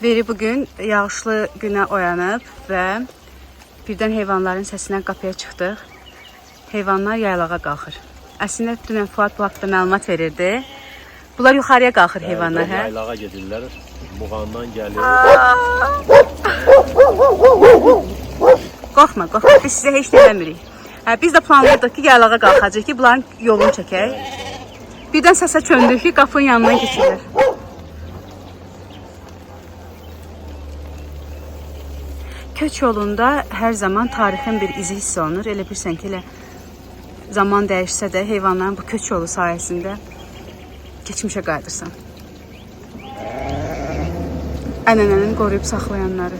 Veri bugün yağışlı günə oyanıb və birdən heyvanların səsindən qapıya çıxdıq. Heyvanlar yaylağa qalxır. Əslində dünən Fuad bu haqda məlumat verirdi. Bunlar yuxarıya qalxır heyvanlar, hə? Yaylağa gedirlər, Muğandan gəlir. Qorxma, qorxma, biz sizə heç nə eləmirik. Biz də planlayırdıq ki, yaylağa qalxacaq ki, bunların yolunu çəkək. Birdən səsə çöndük ki, qapının yanından keçirlər. Köç yolunda hər zaman tarixin bir izi hiss olunur. Elə bilirsən ki, elə zaman dəyişsə də heyvanların bu köç yolu sayəsində keçmişə qayıdırsan. Ənənəni qoruyub saxlayanları.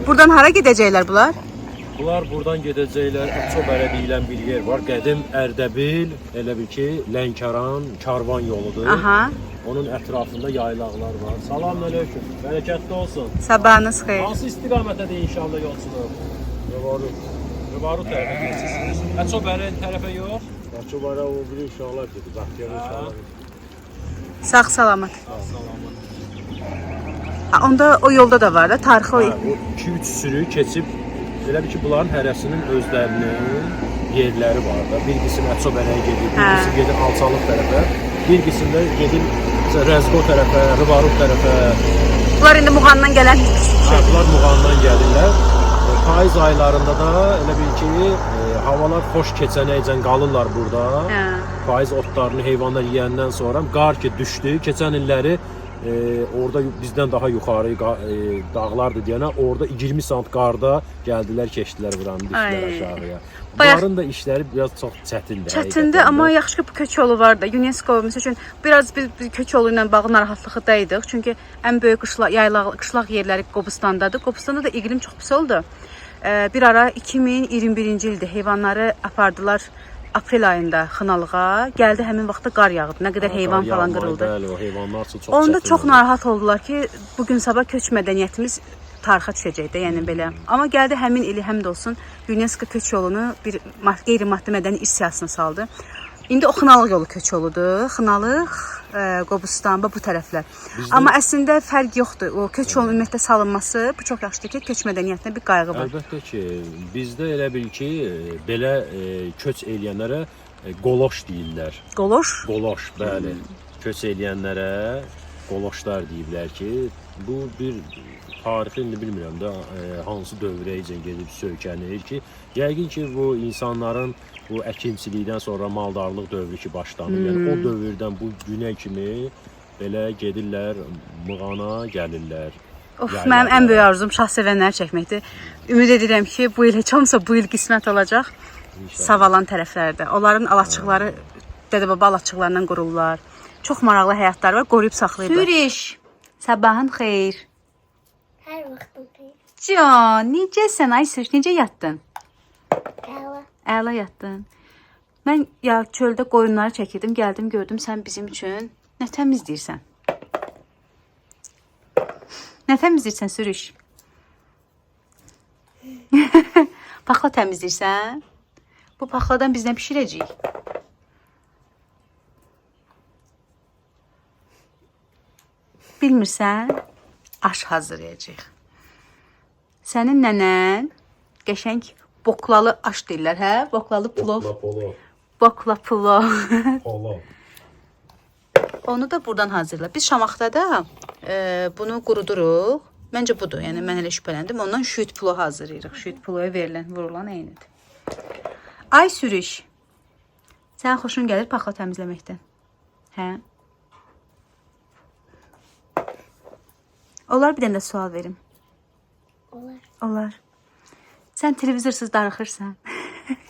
Buradan hara gedəcəklər bunlar? Bunlar buradan gedəcəklər. Əçobərə deyilən bir yer var. Qədim Ərdəbil, elə bil ki, Lənkəran karvan yoludur. Aha. Onun ətrafında yaylaqlar var. Salamünaleyküm. Bərəkətli olsun. Sabahınız xeyir. Hansı istiqamətədir inşallah yolçunuz? Rıvarut tərəfə geçirsiniz. Əçobərə tərəfə yox. Əçobərə o biri uşaqlar gedir. Bəxtiyar uşaqlar. Sağ salamat. Salamat. Onda o yolda da var da, tarixi o. O 2-3 sürü keçib, elə bil ki, bunların hərəsinin özlərinin yerləri var da. Bir qism Əçobərəyə gedir, bir qism gedir Alçalıq tərəfə, bir qism də gedir Rəzqo tərəfə, Rıvarut tərəfə. Bunlar indi Muğandan gələn Bunlar Muğandan gəlirlər. Payız aylarında da elə bil ki, havalar xoş keçənəcən qalırlar burada. Payız otlarını heyvanlar yeyəndən sonra qar ki düşdü. Keçən illəri orada bizdən daha yuxarı dağlardır deyənə, orada 20 sant qarda gəldilər, keçdilər buranın düşdülər aşağıya. Bunların da işləri biraz çox çətindir. Çətindir, amma yaxşı ki, bu köç yolu var da. UNESCO, məsəl üçün, biraz biz köç yolu ilə bağlı narahatlıqdaydıq. Çünki ən böyük qışlaq yerləri Qobustandadır. Qobustanda da iqlim çox pis oldu. Bir ara 2021-ci ildə heyvanları apardılar aprel ayında Xınalığa. Gəldi həmin vaxtda qar yağdı. Nə qədər heyvan falan qırıldı. Bəli, o heyvanlar üçün çox Onda çətin çox narahat oldular ki, bugün sabah köç mədəniyyətimiz tarixə düşəcək də, yəni belə. Amma gəldi həmin ili həmd olsun UNESCO köç yolunu bir qeyri-maddi mədəni irs siyahısına saldı. İndi o Xınalıq yolu köç yoludur. Xınalıq, Qobustan, bu tərəflər. Amma əslində fərq yoxdur. O köç yolunun ümumiyyətlə salınması, bu çox yaxşıdır ki, köç mədəniyyətinə bir qayğı var. Əlbəttə ki, bizdə elə bil ki, belə köç eləyənlərə qoloş deyirlər. Qoloş? Qoloş, bəli. Köç eləyənlərə qoloşlar deyiblər ki, bu bir tarixini bilmirəm də hansı dövrəyəcən gedib söykənir ki, yəqin ki, bu insanların bu əkinçilikdən sonra maldarlıq dövrü ki başlanır. Yəni o dövrdən bu günə kimi belə gedirlər, Muğana gəlirlər. Of, mənim ən böyük arzum şahsevənləri çəkməkdir. Ümid edirəm ki, bu il heç olmasa bu il qismət olacaq. Savalan tərəflərdə. Onların alaçıqları, dədə-baba alaçıqlarından qururlar. Çox maraqlı həyatları var, qoruyub saxlayırlar. Sürüş, sabahın xeyir. Hər vaxtın xeyir. Can, necəsən? Ay Sürüş, necə yatdın? Əla. Əla yatdın. Mən çöldə qoyunları çəkirdim, gəldim, gördüm sən bizim üçün nə təmizləyirsən? Nə təmizləyirsən, Sürüş? Paxla təmizləyirsən? Bu paxladan biz nə pişirəcəyik? Bilmirsən? Aş hazırlayacaq. Sənin nənən qəşəng boklalı aş deyirlər, hə? Boklalı plov. Bokla plov. Onu da buradan hazırla. Biz Şamaxda da bunu quruduruq. Məncə budur. Yəni mən elə şübhələndim. Ondan şüyüt plov hazırlayırıq. Şüyüt ploya verilən, vurulan eynidir. Ay Sürüş. Sən xoşun gəlir paxla təmizləməkdən? Hə? Olar bir dənə də sual verim. Olar. Olar. Sən televizorsuz darıxırsan.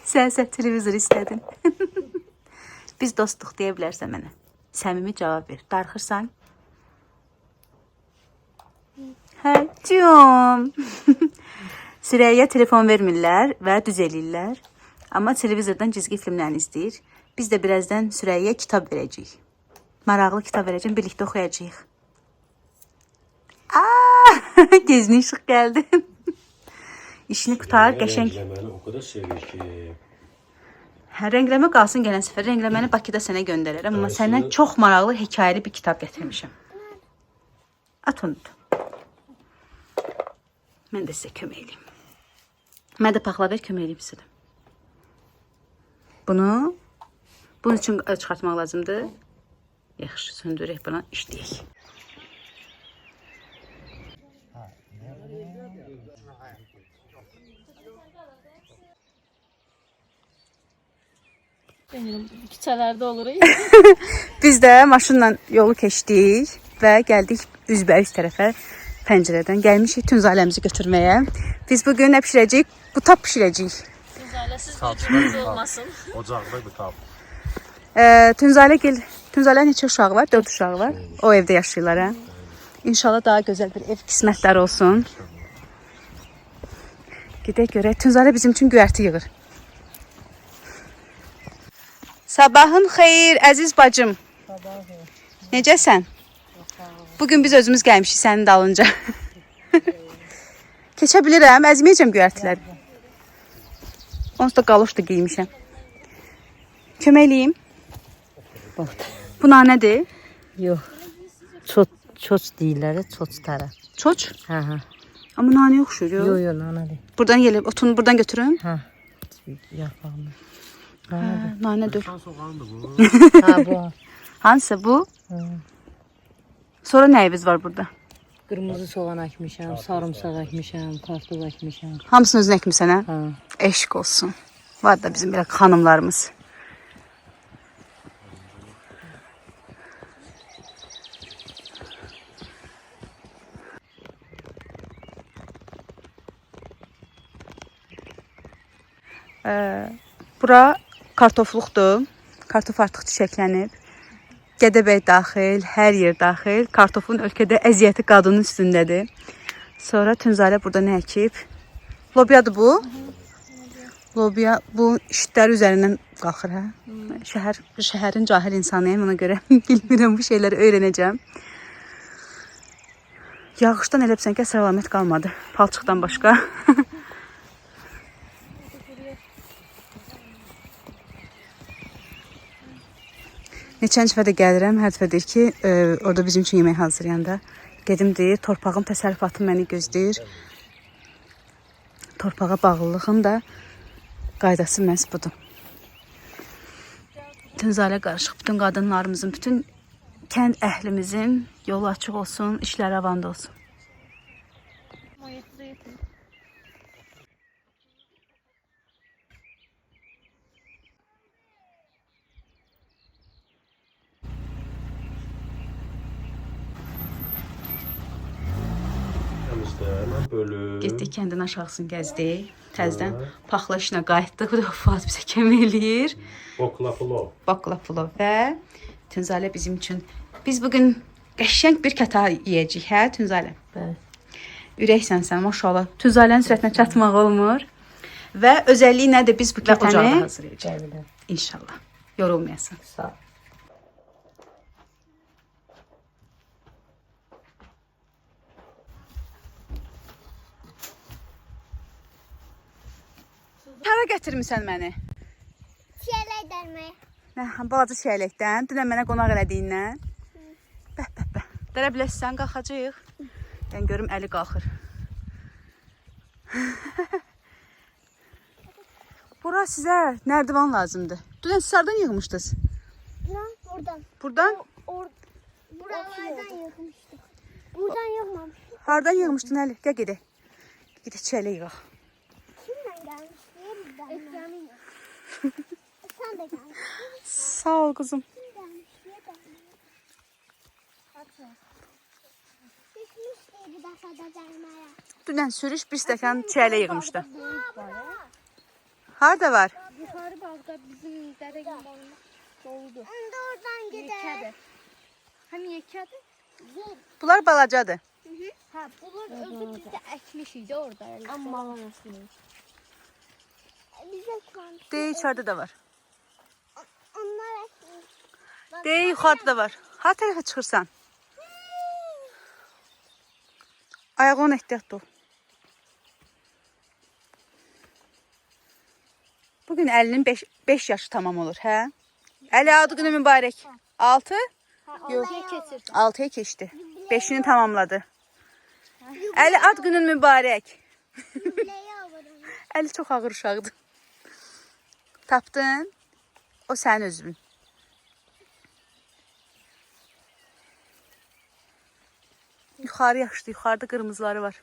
Sən televizor istədin. Biz dostluq deyə bilərsən mənə. Səmimi cavab ver. Darıxırsan? Hə, cum. Sürəyyə telefon vermirlər və düz eləyirlər. Amma televizordan cizgi filmlərini izləyir. Biz də birazdan Sürəyyə kitab verəcəyik. Maraqlı kitab verəcəm, birlikdə oxuyacağıq. Gözünə işıq gəldi. İşini qutar, qəşəng. O qədər sevir ki. Hə, rəngləmə qalsın gələn səfər. Rəngləməni Bakıda sənə göndərərəm. Amma Ayşə. səndən çox maraqlı hekayəli bir kitab gətirmişəm. At onu da. Mən də sizə kömək edeyim. Mən də paxla ver, kömək edeyim sizə də. Bunun üçün çıxartmaq lazımdır. Yaxşı, söndürək buna, işləyək. Küçələrdə oluruq. Biz də maşınla yolu keçdik və gəldik üzbəüz tərəfə pəncərədən. Gəlmişik Tünzaləmizi götürməyə. Biz bugün nə pişirəcəyik? Qutab pişirəcəyik. Tünzaləsiz gücümüz olmasın. Ocaqda bir tab. Tünzalə neçə uşağı var? 4 uşağı var. O evdə yaşayırlar, hə? İnşallah daha gözəl bir ev qismətləri olsun. Gedək görək. Tünzalə bizim üçün göyərti yığır. Sabahın xeyir, əziz bacım. Necəsən? Bugün biz özümüz gəlmişik sənin dalınca. Keçə bilirəm, əzməyəcəm göyərtiləri. Onsuz da qaloş da giymişəm. Köməkliyim. Bu nanədir? Yox. Çoç deyirlər, çoç tərə. Çoç? Hə, hə. Amma nanə oxşur, yox? Yox, yox, nanadır. Buradan gəlib, otunu buradan götürün. Hə. Yarpağını. Nanədir. Hə, bu. Hansısa bu? Hı. Sonra nəyimiz var burada? Qırmızı soğan əkmişəm, sarımsaq əkmişəm, kartof əkmişəm. Hamısını özün əkmisən, hə? Hə. Eşq olsun. Var da bizim belə xanımlarımız. Bura kartofluqdur. Kartof artıq çiçəklənib. Gədəbəy daxil, hər yer daxil. Kartofun ölkədə əziyyəti qadının üstündədir. Sonra Tünzalə burada nə əkib? Lobyadır bu. Lobya bu işlər üzərindən qalxır, hə? Şəhərin cahil insanıyam, ona görə bilmirəm, bu şeyləri öyrənəcəm. Yağışdan elə bilsən ki, əsər-əlamət qalmadı. Palçıqdan başqa. Neçənci dəfə də gəlirəm, hər dəfə deyir ki, orada bizim üçün yemək hazırlayanda. Gedim deyir, torpağın təsərrüfatı məni gözləyir. Torpağa bağlılığın da qaydası məhz budur. Tünzalə qarışıq, bütün qadınlarımızın, bütün kənd əhlimizin yolu açıq olsun, işlər avanda olsun. Getdik kəndin aşağısını gəzdik. Təzdən paxla işinə qayıtdıq. Fuad bizə kömək eləyir. Bokla plov. Bakla plov və Tünzalə bizim üçün. Biz bugün qəşəng bir kata yeyəcəyik, hə Tünzalə? Bəli. Ürəksən sən, maşallah. Tünzalənin sürətinə çatmaq olmur. Və özəlliyi nədir? Biz bu kətanı hazırlayacağıq. İnşallah. Yorulmayasan. Sağ ol. Hara gətirmisən məni? Çiyələk dərməyə. Balaca çiyələkdən, dünən mənə qonaq elədiyindən. Bəh. Dərə biləsən, qalxacaq. Ben görüm əli qalxır. Bura sizə nərdivan lazımdır. Dünən siz hardan yığmışdınız? Buradan. Buradan? Buralardan yığmışdık. Buradan yığmamışdık. Hardan yığmışdın Əli? Gəl gedək. Gedək çiyələk yığaq. Kimlə gəlmişdik? Ekranıyla. Sen de gelmiştin. Sağ ol kızım. Kim gelmişti? Düşmüştü bir defa da dərməyə. Dünən sürüş bir stəkan çiyələ yığmışdı. Harada var? Yuxarı bağda bizim dərə yolunda doludur. Onda oradan gidelim. Həm yekədir? Bunlar balacadır. Hə, bunlar özü bizdə əkmişik də orada. Amma nasıl? Bize kalmış. Deyək içərdə də var. Onlar ekmiş. Deyək yuxarıda da var. Har tərəfə çıxırsan? Ayağın ehtiyatlı ol. Bugün Əlinin 5 yaşı tamam olur, hə? Əli adı günü mübarək. 6? Yox. Keçirdi. 6'ya keçdi. 5'ini tamamladı. Əli ad günün mübarək. Yubileyi alırım. Əli çox ağır uşaqdır. Tapdın. O sənin özün. Yuxarı yaxşıdır. Yuxarıda qırmızıları var.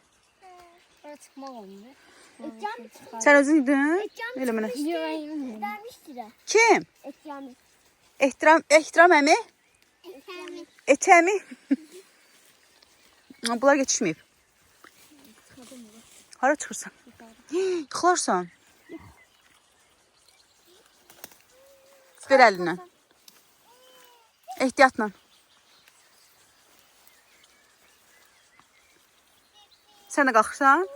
Ora çıxmaq olmur. Etcam Sən özün idin? Elə mənə. vermiştir. Kim? Etcam. Ehtiram əmi? Etcam. Etəmi? Bunlar geçişməyib. Hara çıxırsan? Yıxılarsan. Ver əlindən. Ehtiyatla. Sən də qalxırsan?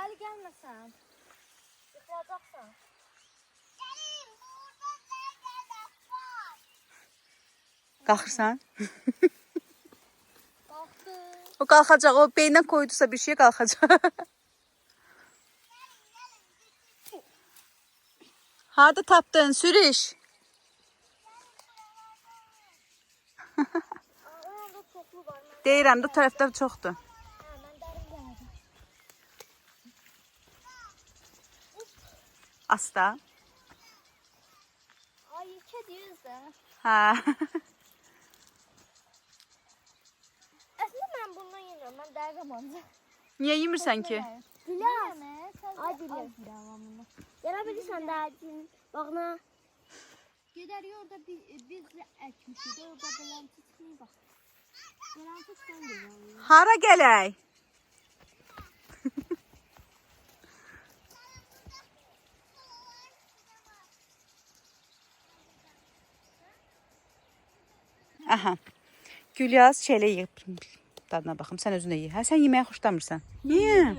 Əli gəlməsən. Yıxılacaqsan. Qalxırsan? Qalxdı. O qalxacaq. O beyndən koydusa bir şey qalxacaq. Harada tapdın? Sürüş. Orada çoxlu var. Deyirəm də tərəfdə çoxdur. Mən dərin gələcəm. Asta. Ay, yekə deyiz də. Hə. Əslində mən bundan yeyirəm. Mən dərin ancaq. Niyə yemirsən ki? Güləz. Ay Güləz. Yana bilirsən də bağına. Gedərik orada biz əkmişik. Orada beləntə çıxmıyor bax. Beləntə çıxan gözəl. Hara gələk? Aha. Gülyaz çələ yığıb. Dadına baxım. Sən özün də ye. Hə, sən yeməyi xoşlamırsan. Ye.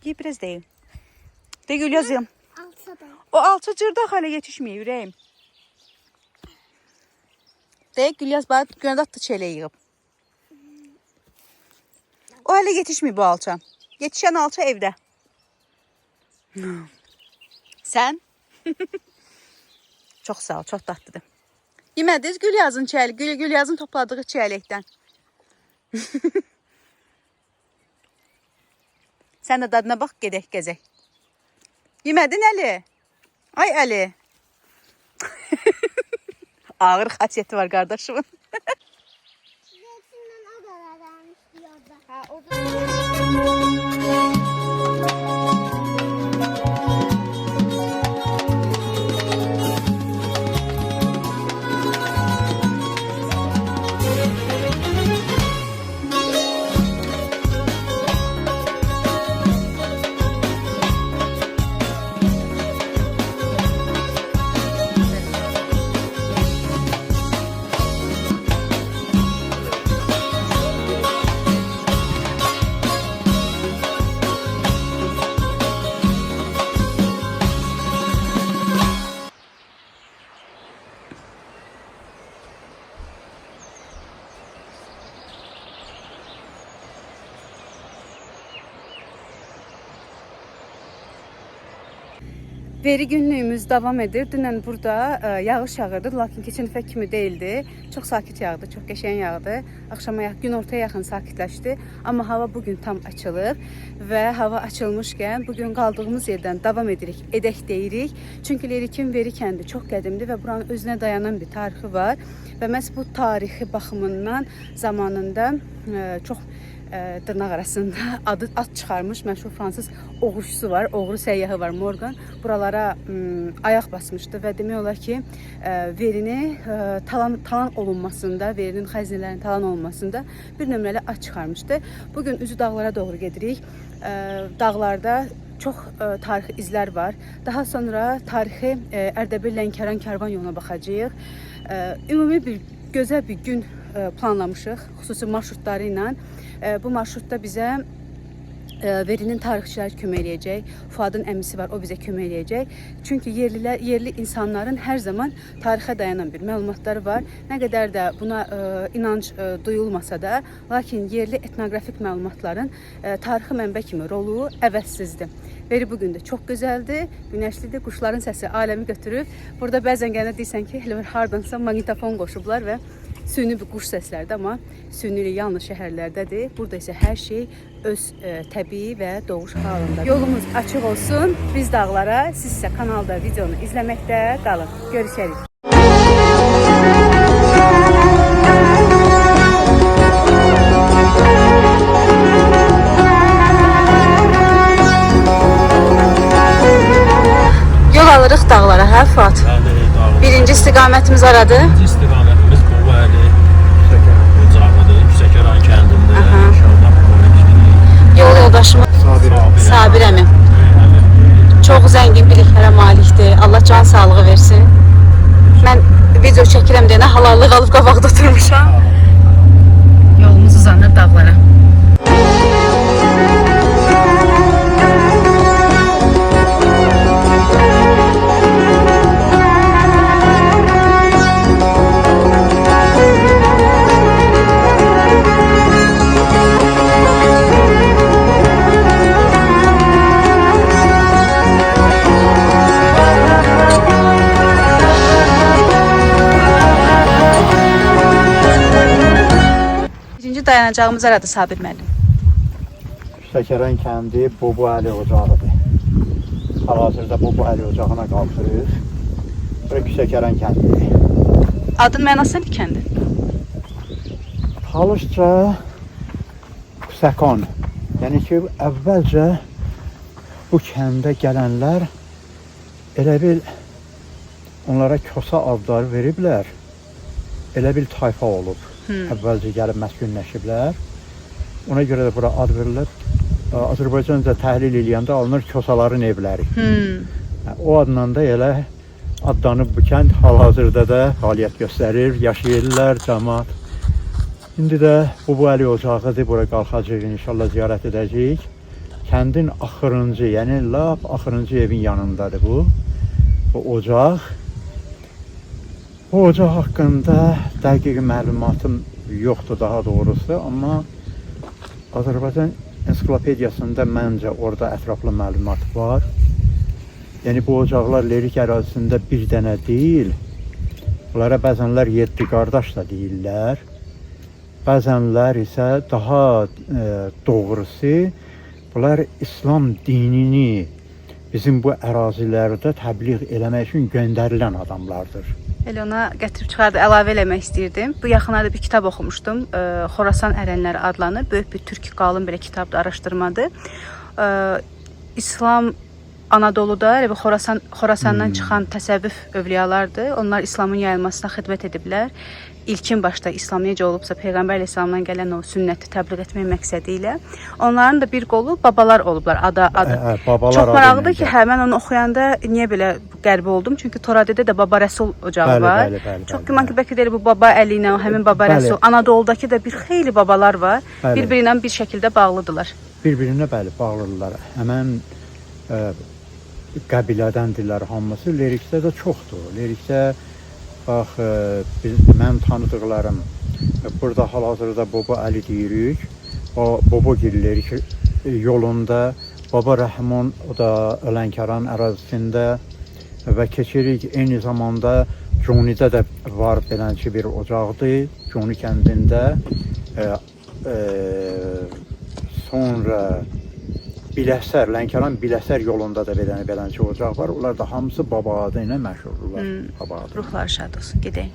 Ye biraz da ye. De Gülyaz yığım. Altıda. O alçı cırda hələ yetişməyib ürəyim. De Gülyaz bax, Gülyaz da çələ yığıb. O hələ yetişməyib bu alça. Yetişən alça evdə. Sən? Çox sağ ol, çox dadlıdır. Yemədiniz Gülyazın çəli, Gülyazın topladığı çələkdən. Sən də dadına bax, gedək, gəzək. Yemədin Əli? Ay Əli. Ağır xasiyyəti var qardaşımın. Zeytindən o kadar vermişti orada. Hə, orada. Veri günlüyümüz davam edir. Dünən burada yağış yağırdı, lakin keçən dəfə kimi deyildi. Çox sakit yağdı, çox qəşəng yağdı. Axşama gün ortaya yaxın sakitləşdi. Amma hava bugün tam açılıb və hava açılmışkən bugün qaldığımız yerdən davam edək deyirik. Çünki Lerikin Veri kəndi çox qədimdir və buranın özünə dayanan bir tarixi var. Və məhz bu tarixi baxımından zamanında çox dırnaq arasında ad çıxarmış məşhur fransız oğrucusu var, oğru səyyahı var Morgan. Buralara ayaq basmışdı və demək olar ki, Verini talan olunmasında, Verinin xəzinələrinin talan olunmasında bir nömrəli ad çıxarmışdı. Bugün üzü dağlara doğru gedirik. Dağlarda çox tarixi izlər var. Daha sonra tarixi Ərdəbil-Lənkəran karvan yoluna baxacağıq. Ümumi bir gözəl bir gün planlamışıq, xüsusi marşrutları ilə. Bu marşrutda bizə Verinin tarixçiləri kömək eləyəcək. Fuadın əmisi var, o bizə kömək eləyəcək. Çünki yerli insanların hər zaman tarixə dayanan bir məlumatları var. Nə qədər də buna inanc duyulmasa da, lakin yerli etnoqrafik məlumatların tarixi mənbə kimi rolu əvəzsizdir. Veri bugün də çox gözəldir, günəşlidir, quşların səsi aləmi götürüb. Burada bəzən gələ deyirsən ki, elə bir hardansa maqnitofon qoşublar və süni bir quş səslərdir, amma sünilik yalnız şəhərlərdədir. Burada isə hər şey öz təbii və doğuş halında. Yolumuz açıq olsun, biz dağlara, siz isə kanalda videonu izləməkdə qalın. Görüşərik. Yol alırıq dağlara, hə Fuad? Birinci istiqamətimiz aradı. İkinci istiqamətimiz Qobaəli ocağıdır, Yüksəkəran kəndində. İnşallah Yol yoldaşımız Sabir əmi. Çox zəngin biliklərə malikdir. Allah can sağlığı versin. Mən video çəkirəm deyənə halallıq alıb qabaqda oturmuşam. Yolumuz uzanır dağlara. Birinci dayanacağımız aradı Sabir müəllim. Şəkərən kəndi Bobuəli ocağıdır. Hal-hazırda Bobuəli ocağına qalxırıq. Bura Şəkərən kəndidir. Adın mənası nə kəndi? Talışca Qusakon. Yəni ki, əvvəlcə bu kəndə gələnlər elə bil onlara Kosa adları veriblər. Elə bil tayfa olub. Əvvəlcə gəlib məskunləşiblər. Ona görə də bura ad verilir. Azərbaycanca təhlil eləyəndə alınır Kosaların evləri. O adla da elə adlanıb bu kənd hal-hazırda da fəaliyyət göstərir, yaşayırlar cəmaət. İndi də Bobuəli ocağıdır, bura qalxacağıq, inşallah ziyarət edəcəyik. Kəndin axırıncı, yəni lap axırıncı evin yanındadır bu ocaq. Bu ocaq haqqında dəqiq məlumatım yoxdur daha doğrusu, amma Azərbaycan ensiklopediyasında məncə orada ətraflı məlumat var. Yəni bu ocaqlar Lerik ərazisində bir dənə deyil, bunlara bəzənlər 7 qardaş da deyirlər, bəzənlər isə daha doğrusu bunlar İslam dinini bizim bu ərazilərdə təbliğ eləmək üçün göndərilən adamlardır. Elə ona gətirib çıxardı, əlavə eləmək istəyirdim. Bu yaxınlarda bir kitab oxumuşdum. Xorasan ərənləri adlanır. Böyük bir türk qalın belə kitabdır, araşdırmadır. İslam Anadoluda elə bir Xorasandan çıxan təsəvvüf övliyalardır. Onlar İslamın yayılmasına xidmət ediblər. İlkin başda İslam necə olubsa Peyğəmbər əleyhissalamdan gələn o sünnəti təbliğ etmək məqsədi ilə onların da bir qolu babalar olublar adı. Babalar çox maraqlıdır ki, mən onu oxuyanda niyə belə qəribə oldum? Çünki Toradedə də Baba Rəsul ocağı var. Çox güman ki, bəlkə də bu Baba Əli ilə, həmin Baba Rəsul, Anadoludakı da bir xeyli babalar var. Bir-biri ilə bir şəkildə bağlıdırlar. Bir-birinə bəli, bağlıdırlar. Həmən qəbilədəndirlər hamısı. Lerikdə də çoxdur. Lerikdə bax, mən tanıdıqlarım burada hal-hazırda Baba Əli deyirik. Baba girilir yolunda. Baba Rəhman, o da Lənkəran ərazisində və keçirik. Eyni zamanda Cunidə də var belənçi bir ocaqdır. Cuni kəndində. Sonra Biləsər, Lənkəran Biləsər yolunda da belənçi ocaq var. Onlar da hamısı Baba adı ilə məşhurdular. Ruhları şad olsun. Gedək.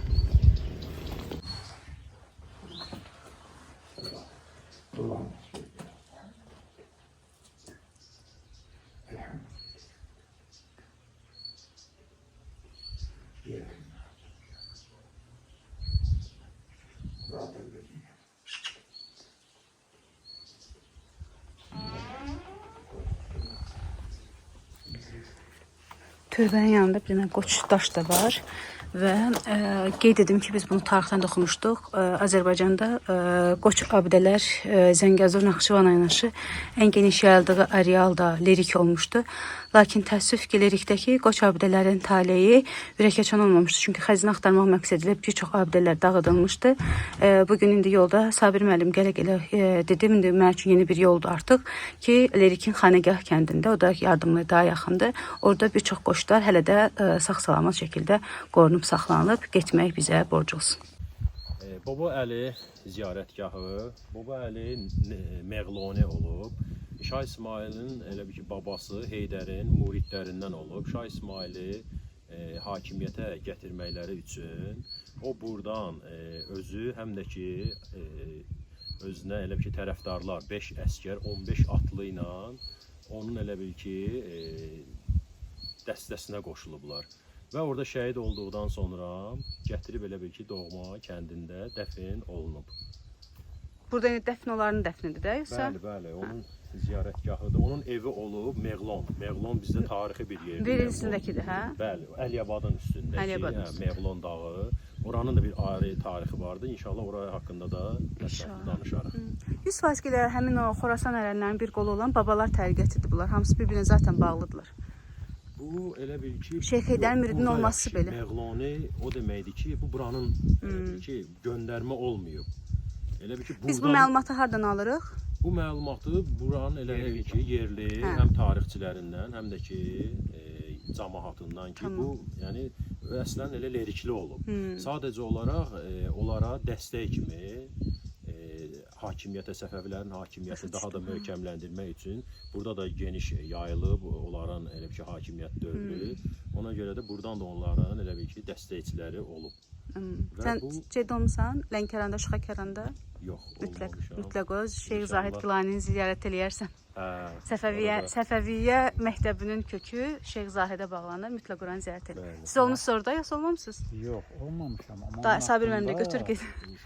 Türbənin yanında bir dənə qoç daş da var. və qeyd edim ki, biz bunu tarixdən də oxumuşduq. Azərbaycanda Qoç abidələr Zəngəzur Naxçıvana yanaşı ən geniş yayıldığı areal da lirik olmuşdu. Lakin təəssüf ki, lirikdəki Qoç abidələrin taleyi ürəkaçan olmamışdı. Çünki xəzinə axtarmaq məqsədilə bir çox abidələr dağıdılmışdı. Bugün indi yolda Sabir müəllim gərək elə dedim, indi mənim üçün yeni bir yoldur artıq ki, Lerikin Xanəgah kəndində, o da yardımlı daha yaxındır. Orada bir çox qoçlar hələ də sağ-salamat şəkildə qorunub saxlanılıb, getmək bizə borc olsun. Baba Əli ziyarətgahı, Baba Əli Məğluni olub. Şah İsmailin elə bir ki, babası Heydərin muridlərindən olub. Şah İsmaili hakimiyyətə gətirməkləri üçün o buradan özü həm də ki özünə elə bir ki tərəfdarlar 5 əskər 15 atlı ilə onun elə bir ki dəstəsinə qoşulublar. Və orada şəhid olduqdan sonra gətirib elə bir ki doğma kəndində dəfn olunub. Burada dəfn olanların dəfnidir də, yoxsa? Bəli, onun ziyarətgahıdır. Onun evi olub Məğlon. Məğlon bizdə tarixi bir yerdir. Bir üstündəkidir, hə? Bəli, Əliyabadın üstündəki, Məğlon dağı. Oranın da bir ayrı tarixi vardı. İnşallah oraya haqqında da danışarıq. 100% ki, həmin o Xorasan ərənlərinin bir qolu olan babalar təriqətidir bunlar. Hamısı bir-birinə zaten bağlıdırlar. Bu elə bil ki Şeyx Heydərin müridinin olması belə. Məğloni o deməkdir ki, bu buranın göndərmə olmayıb. Elə bil ki buradan Biz bu məlumatı hardan alırıq? Bu məlumatı buranın elə bil ki yerli həm tarixçilərindən, həm də ki cəmaatından ki bu, yəni əslən elə lerikli olub. Sadəcə olaraq onlara dəstək kimi hakimiyyətə, Səfəvilərin hakimiyyətini daha da möhkəmləndirmək üçün burada da geniş yayılıb onların elə bir ki hakimiyyət dövrü. Ona görə də buradan da onların elə bir ki dəstəkçiləri olub. Sən cəd olmusan Lənkəranda, Şuxakəranda? Yox, mütləq o Şeyx Zahid Gilanini ziyarət eləyərsən. Səfəviyyə məktəbinin kökü Şeyx Zahidə bağlanır, mütləq oranı ziyarət eləyir. Siz olmuşsunuz orada, yoxsa olmamışsınız? Yox, olmamışam. Da Sabir müəllim də götür get.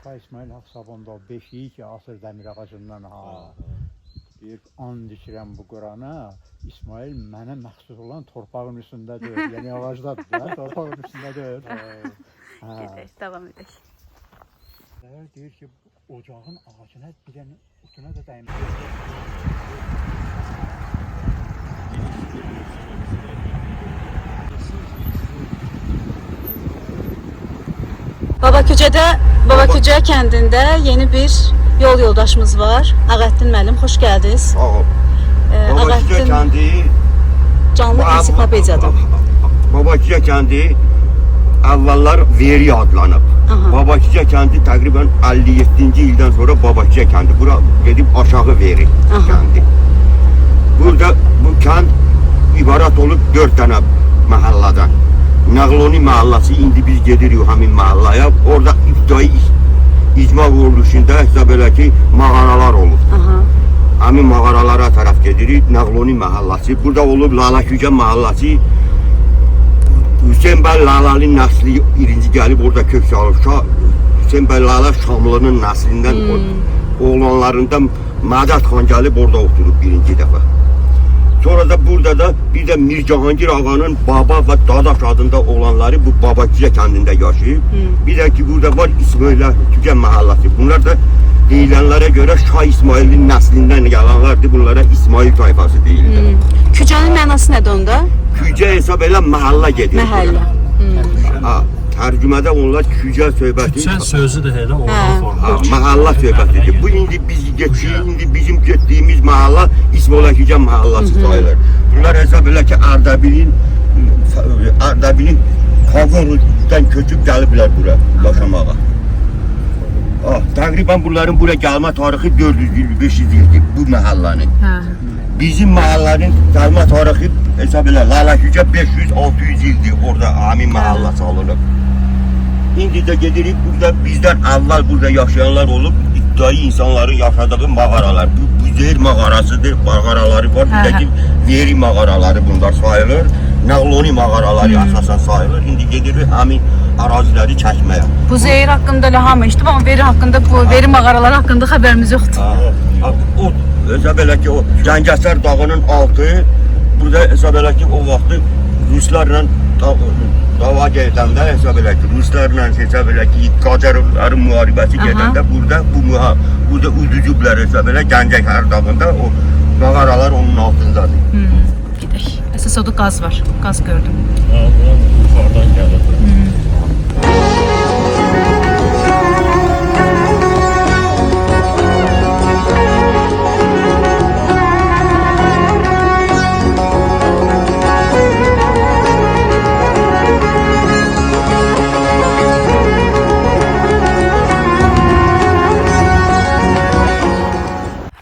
Şah İsmail Haqsabonda beşiyi ki, asır dəmir ağacından deyir, and içirəm bu Qurana, İsmail mənə məxsus olan torpağın üstündədir. Yəni ağacdadır da, torpağın üstündədir. Gedək, davam edək. Deyir ki, ocağın ağacına bir dənə utuna da dəymək. Babakücə kəndində yeni bir yol yoldaşımız var. Ağəddin müəllim, xoş gəldiniz. Sağ ol. Babakücə kəndi canlı ensiklopediyadır. Babakücə kəndi əvvəllər Veri adlanıb. Babakücə kəndi təqribən 57-ci ildən sonra Babakücə kəndi. Bura gedib aşağı Veri kəndi. Burada bu kənd ibarət olub 4 dənə məhəllədən. Nəğloni məhəlləsi, indi biz gedirik həmin məhəlləyə. Orada ibtidai icma quruluşunda hesab elə ki mağaralar olub. Həmin mağaralara tərəf gedirik. Nəğloni məhəlləsi. Burada olub Lalakücə məhəlləsi. Hüseyn bəy Lalalinin nəsli birinci gəlib orada kök salıb. Hüseyn bəy Lala Şamlının nəslindən oğlanlarında Mədət xan gəlib orada oturub birinci dəfə. Sonra da burada da bir də Mir Cahangir ağanın baba və dadaş adında olanları bu Babakücə kəndində yaşayıb. Bir də ki burada var İsmail Kücə məhəlləsi. Bunlar da deyilənlərə görə Şah İsmailin nəslindən gəlanlardır. Bunlara İsmail tayfası deyilir. Kücənin mənası nədir onda? Kücə hesab elə məhəllə gedir. Məhəllə. Tərcümədə onlar kücə söhbəti. Küçə sözü də elə oradan formalaşır. Məhəllə söhbətidir. Bu indi biz getdiyimiz, indi bizim getdiyimiz məhəllə İsmailəkücə məhəlləsi sayılır. Bunlar hesab elə ki Ərdəbilin Kavurdan köçüb gəliblər bura yaşamağa. Təqribən bunların bura gəlmə tarixi 400 il, 500 ildir bu məhəllənin. Bizim məhəllənin gəlmə tarixi hesab elə Lalakücə 500-600 ildir orada həmin məhəllə salınıb. İndi də gedirik burada bizdən əvvəl burada yaşayanlar olub iddiai insanların yaşadığı mağaralar. Bu Büzeyir mağarasıdır, mağaraları var. Bir də ki Veri mağaraları bunlar sayılır. Nəğloni mağaraları əsasən sayılır. İndi gedirik həmin əraziləri çəkməyə. Büzeyir haqqında elə hamı eşitdim, amma Veri haqqında, bu Veri mağaraları haqqında xəbərimiz yoxdur. O hesab elə ki o Gəncəsər dağının altı, burada hesab elə ki o vaxtı Ruslarla dava gedəndə hesab elə ki, ruslarla hesab elə ki, Qacarların müharibəsi gedəndə burada udücüblər hesab elə Gəncə Hərdabında o mağaralar onun altındadır. Gedək. Əsas oda qaz var. Qaz gördüm. Yuxarıdan gəlir.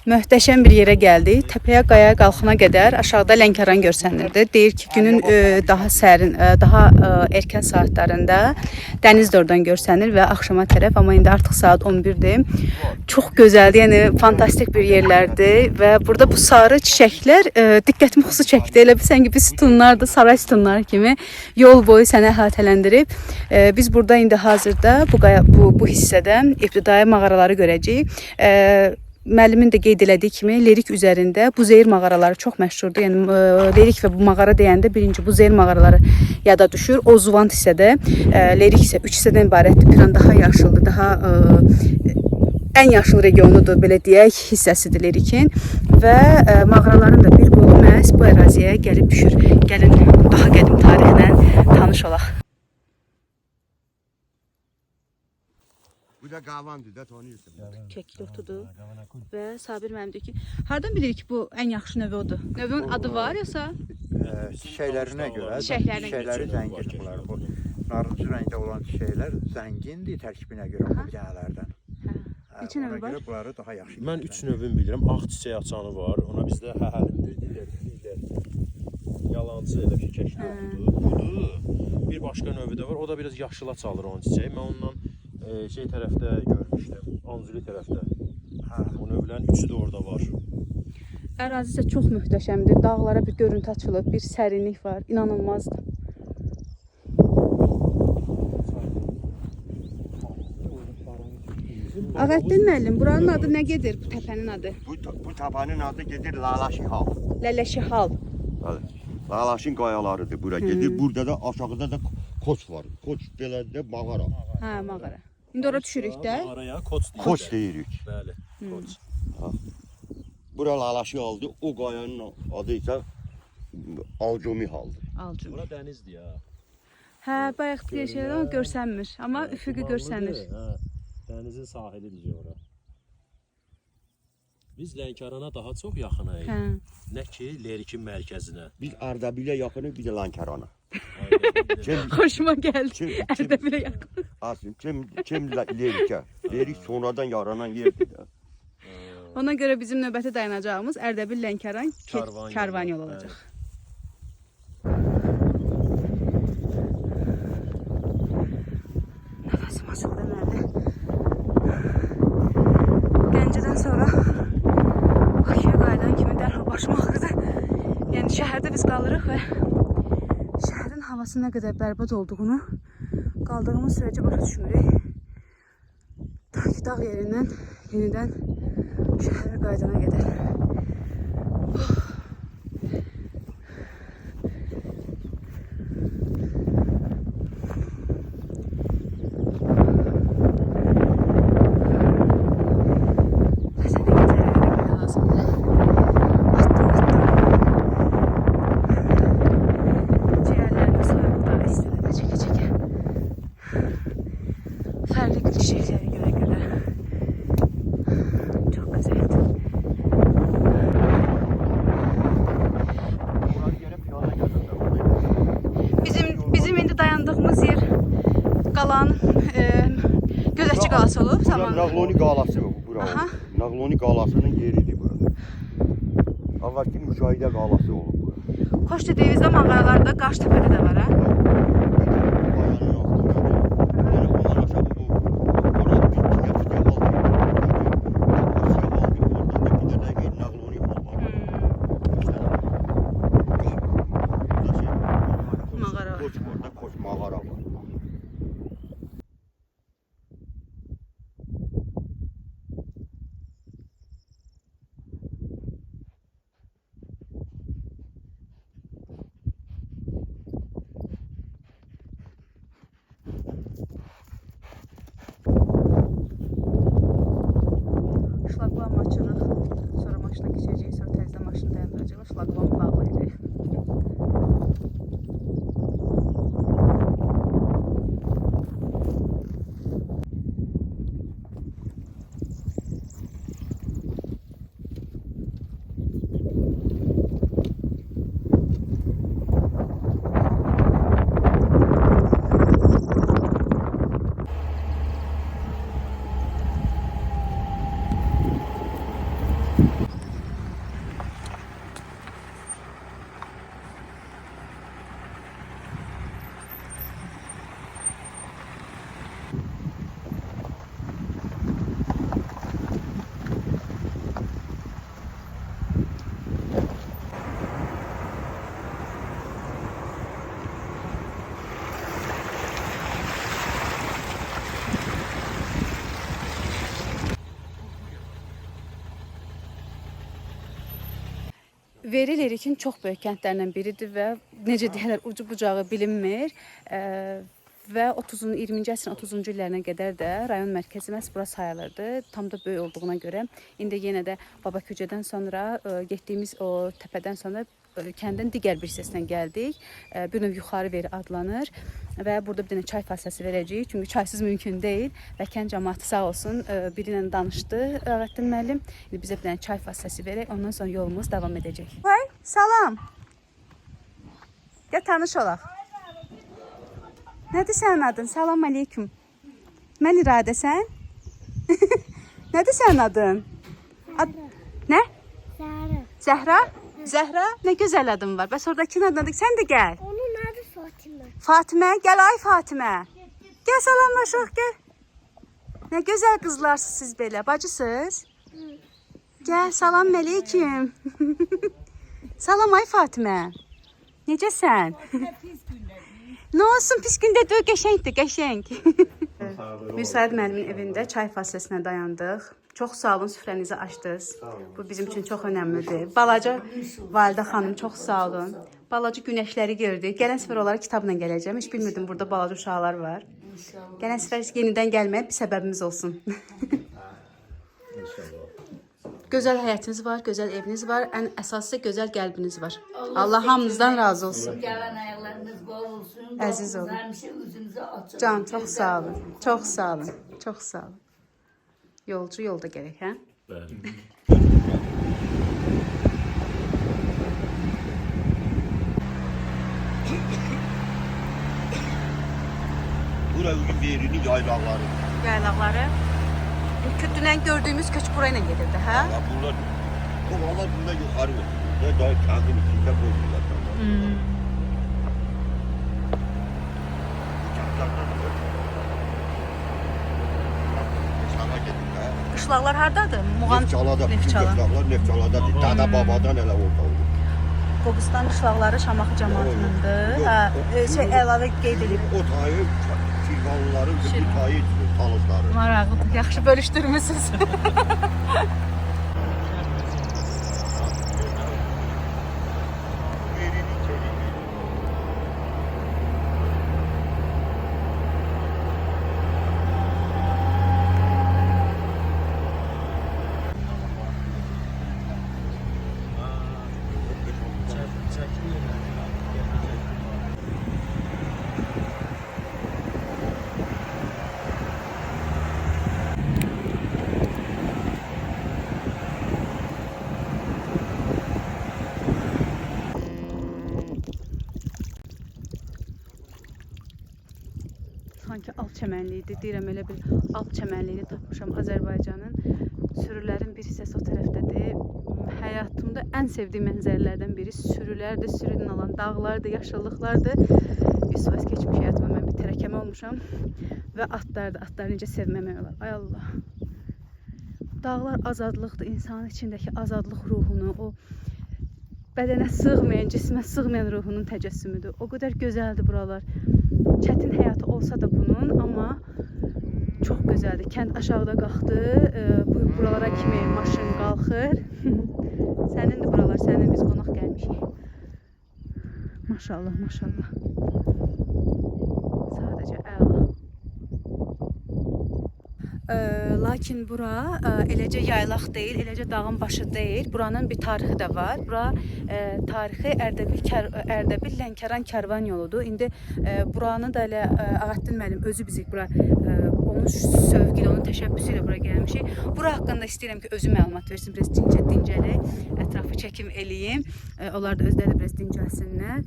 Möhtəşəm bir yerə gəldik. Təpəyə qaya qalxana qədər aşağıda Lənkəran görsənirdi. Deyir ki, günün daha sərin, daha erkən saatlarında dəniz də oradan görsənir və axşama tərəf, amma indi artıq saat 11-dir. Çox gözəldir, yəni fantastik bir yerlərdir və burada bu sarı çiçəklər diqqətimi xüsusi çəkdi. Elə bilsən ki, biz sütunlardır, saray sütunları kimi yol boyu səni əhatələndirib. Biz burada indi hazırda bu hissədə ibtidai mağaraları görəcəyik. Müəllimin də qeyd elədiyi kimi Lerik üzərində Buzeyir mağaraları çox məşhurdur. Yəni Lerik və bu mağara deyəndə birinci Buzeyir mağaraları yada düşür. O Zuvant hissədə, Lerik isə 3 hissədən ibarətdir. Bir an daha yaşıldır, daha ən yaşıl regionudur, belə deyək, hissəsidir Lerikin və mağaraların da bir qolu məhz bu əraziyə gəlib düşür. Gəlin daha qədim tarixlə tanış olaq. Bu da qavandır da, tanıyırsan. Kekli otudur və Sabir müəllim deyir ki, hardan bilirik ki, bu ən yaxşı növü odur? Növün adı var yoxsa? Çiçəklərinə görə, Çiçəklərinə çiçəkləri zəngin bunlar. Bu narıncı rəngdə olan çiçəklər zəngindir tərkibinə görə bu biganələrdən. Neçə növü var? Bunları daha yaxşı. Mən 3 növünü bilirəm. Ağ çiçək açanı var. Ona bizdə həhəlimdir, deyirlər. Yalancı elə bir kəkli otudur. Budur. Bir başqa növü də var. O da biraz yaşıla çalır onun çiçəyi. Mən ondan şey tərəfdə görmüşdüm, Anzuli tərəfdə. O növlərin üçü də orada var. Ərazi isə çox möhtəşəmdir. Dağlara bir görüntü açılıb, bir sərinlik var. İnanılmazdır. Ağəttin müəllim, buranın adı nə gedir, bu təpənin adı? Bu tapanın adı gedir Lalaşihal. Lələşihal. Lalaşın qayalarıdır bura gedir. Burada da aşağıda da Koç var. Koç belə də mağara. Hə, mağara. İndi ora düşürük də. Mağaraya Koç deyirik. Koç deyirik. Bəli, Koç. Bura Lalaşihaldır. O qayanın adı isə Alcomihaldır. Alcum. Bura dənizdir ya. Hə, bayaq deyirlər amma görsənmir. Amma üfüqü görsənir. Hə, dənizin sahilidir ora. Biz Lənkərana daha çox yaxınayıq. Hə. Nə ki, Lerikin mərkəzinə. Biz Ardabilə yaxınıq, bir də Lənkərana. Xoşuma gəldi. Ərdəbilə yaxın. Aslında kim Lerikə? Lerik sonradan yaranan yerdir də. Ona görə bizim növbəti dayanacağımız Ərdəbil Lənkəran karvan yolu olacaq. Nəfəsim açıldı məndə. Gəncədən sonra Bakıya qayıdan kimi dərhal başım ağrıdı. Yəni şəhərdə biz qalırıq və şəhərin havası nə qədər bərbad olduğunu qaldığımız sürəcə başa düşmürük. Ta ki dağ yerindən yenidən şəhərə qaydana qədər. Gözətçi qalası olub zaman. Nağloni qalası bura. Nağloni qalasının yeridir bura. Avvalki müşahidə qalası olub bura. Xoş dediyinizdə mağaralarda Qaştəpədə də var, hə? Şlaqvam açırıq. Sonra maşına keçəcəyik. Sonra təzədən maşını dayandıracağıq. Şlaqvam bağlayacağıq. Veri Lerikin çox böyük kəndlərindən biridir və necə deyirlər, ucu bucağı bilinmir. Və 20-ci əsrin 30-cu illərinə qədər də rayon mərkəzi məhz bura sayılırdı. Tam da böyük olduğuna görə. İndi yenə də Babaköcədən sonra getdiyimiz o təpədən sonra kəndin digər bir hissəsinə gəldik. Bir növ yuxarı Veri adlanır və burada bir dənə çay fasiləsi verəcəyik. Çünki çaysız mümkün deyil və kənd cəmaatı sağ olsun biri ilə danışdı Rəğəttin müəllim. İndi bizə bir dənə çay fasiləsi verək, ondan sonra yolumuz davam edəcək. Vay, salam. Gəl tanış olaq. Nədir sənin adın? Salam aleyküm. Mən İradə, sən? Nədir sənin adın? Nə? Zəhra. Zəhra? Zəhra? Nə gözəl adın var. Bəs oradakı adın, sən də gəl. Onun adı Fatimə. Fatimə, gəl ay Fatimə. Gəl salamlaşaq, gəl. Nə gözəl qızlarsınız siz belə, bacısınız? Gəl, salam aleyküm. Salam ay Fatimə. Necəsən? Nə olsun, pis gündə deyil, qəşəngdir, qəşəng. Müsait müəllimin evində çay fasiləsinə dayandıq. Çox sağ olun, süfrənizi açdınız. Bu bizim üçün çox önəmlidir. Balaca Validə xanım, çox sağ olun. Balaca günəşləri gördük. Gələn səfər olaraq kitabla gələcəm. Heç bilmirdim, burada balaca uşaqlar var. Gələn səfər yenidən gəlməyə bir səbəbimiz olsun. Gözəl həyətiniz var, gözəl eviniz var. Ən əsası gözəl qəlbiniz var. Allah hamınızdan razı olsun. Gələn ayaqlarınız bol olsun. Əziz olun. Həmişə üzünüzü açın. Can, çox sağ olun. Çox sağ olun. Çox sağ olun. Yolcu yolda gərək, hə? Bəli. Bura Veri'nin yaylaqları. Yaylaqları. Dünən gördüyümüz köç burayla gedirdi, hə? Ya bunlar, o valla bunlar yukarı götürüyor. Daha kendin içinde koyuyorlar. Sana gidin ha. Qışlaqlar hardadır? Muğan Neftçalada, bütün Neftçala. qışlaqlar Neftçaladadır. Dada babadan elə orada olur. Qobustan qışlaqları Şamaxı cəmaatınındır. Yox, Hə, yox. əlavə qeyd edib. O tayı Şirvanlıların bir tayı tanızları. Maraqlıdır. Yaxşı bölüşdürmüsünüz. Sanki alt çəmənliyidir. Deyirəm elə bir alt çəmənliyini tapmışam Azərbaycanın. Sürülərin bir hissəsi o tərəfdədir. Həyatımda ən sevdiyim mənzərələrdən biri sürülərdir, sürünün alan dağlardır, yaşıllıqlardır. 100% keçmiş həyatıma mən bir tərəkəmə olmuşam. Və atlardır. Atları necə sevməmək olar. Ay Allah. Dağlar azadlıqdır. İnsanın içindəki azadlıq ruhunu, o bədənə sığmayan, cismə sığmayan ruhunun təcəssümüdür. O qədər gözəldir buralar. Çətin həyatı olsa da bunun, amma çox gözəldir. Kənd aşağıda qalxdı, buralara kimi maşın qalxır. Sənindir buralar, sənin biz qonaq gəlmişik. Maşallah, maşallah. Sadəcə əla. Lakin bura eləcə yaylaq deyil, eləcə dağın başı deyil. Buranın bir tarixi də var. Bura tarixi Ərdəbil Lənkəran Kərvan yoludur. İndi buranı da elə Ağaddin müəllim özü bizi bura onun sövqü ilə, onun təşəbbüsü ilə bura gəlmişik. Bura haqqında istəyirəm ki, özü məlumat versin, biraz dincələk, ətrafı çəkim eləyim. Onlar da özləri biraz dincəlsinlər.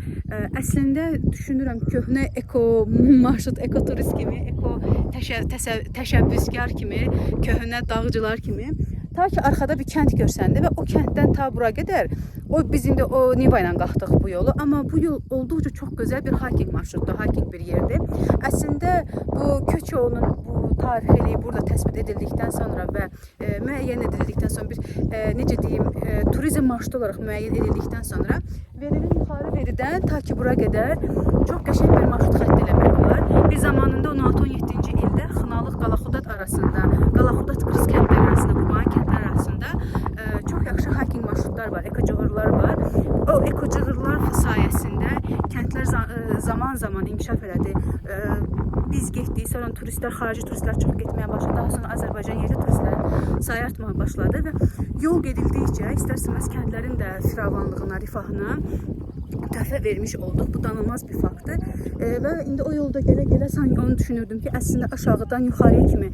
Əslində düşünürəm köhnə eko marşrut, ekoturist kimi, eko təşəbbüskar kimi, köhnə dağcılar kimi. Ta ki arxada bir kənd görsəndi və o kənddən ta bura qədər, biz indi o Niva ilə qalxdıq bu yolu, amma bu yol olduqca çox gözəl bir hiking marşrutdur, hiking bir yerdir. Əslində bu köç yolunun bu tarixiliyi burada təsbit edildikdən sonra və müəyyən edildikdən sonra bir necə deyim, turizm marşrutu olaraq müəyyən edildikdən sonra verilir yuxarı veridən ta ki bura qədər çox qəşəng bir marşrut xətt eləmək olar. Bir zamanında 16-17-ci ildə Xınalıq Qalaxudat arasında, Qalaxudat-Qırız kəndləri arasında, Qurban kəndləri arasında çox yaxşı hiking marşrutlar var, ekocığırlar var. O ekocığırlar sayəsində kəndlər zaman-zaman inkişaf elədi. Biz getdik, sonra turistlər, xarici turistlər çox getməyə başladı. Daha sonra Azərbaycan yerli turistlər sayı artmağa başladı və yol gedildikcə istər-istəməz kəndlərin də firavanlığına, rifahına töhfə vermiş olduq. Bu danılmaz bir faktdır. Və indi o yolda gələ-gələ sanki onu düşünürdüm ki, əslində aşağıdan yuxarıya kimi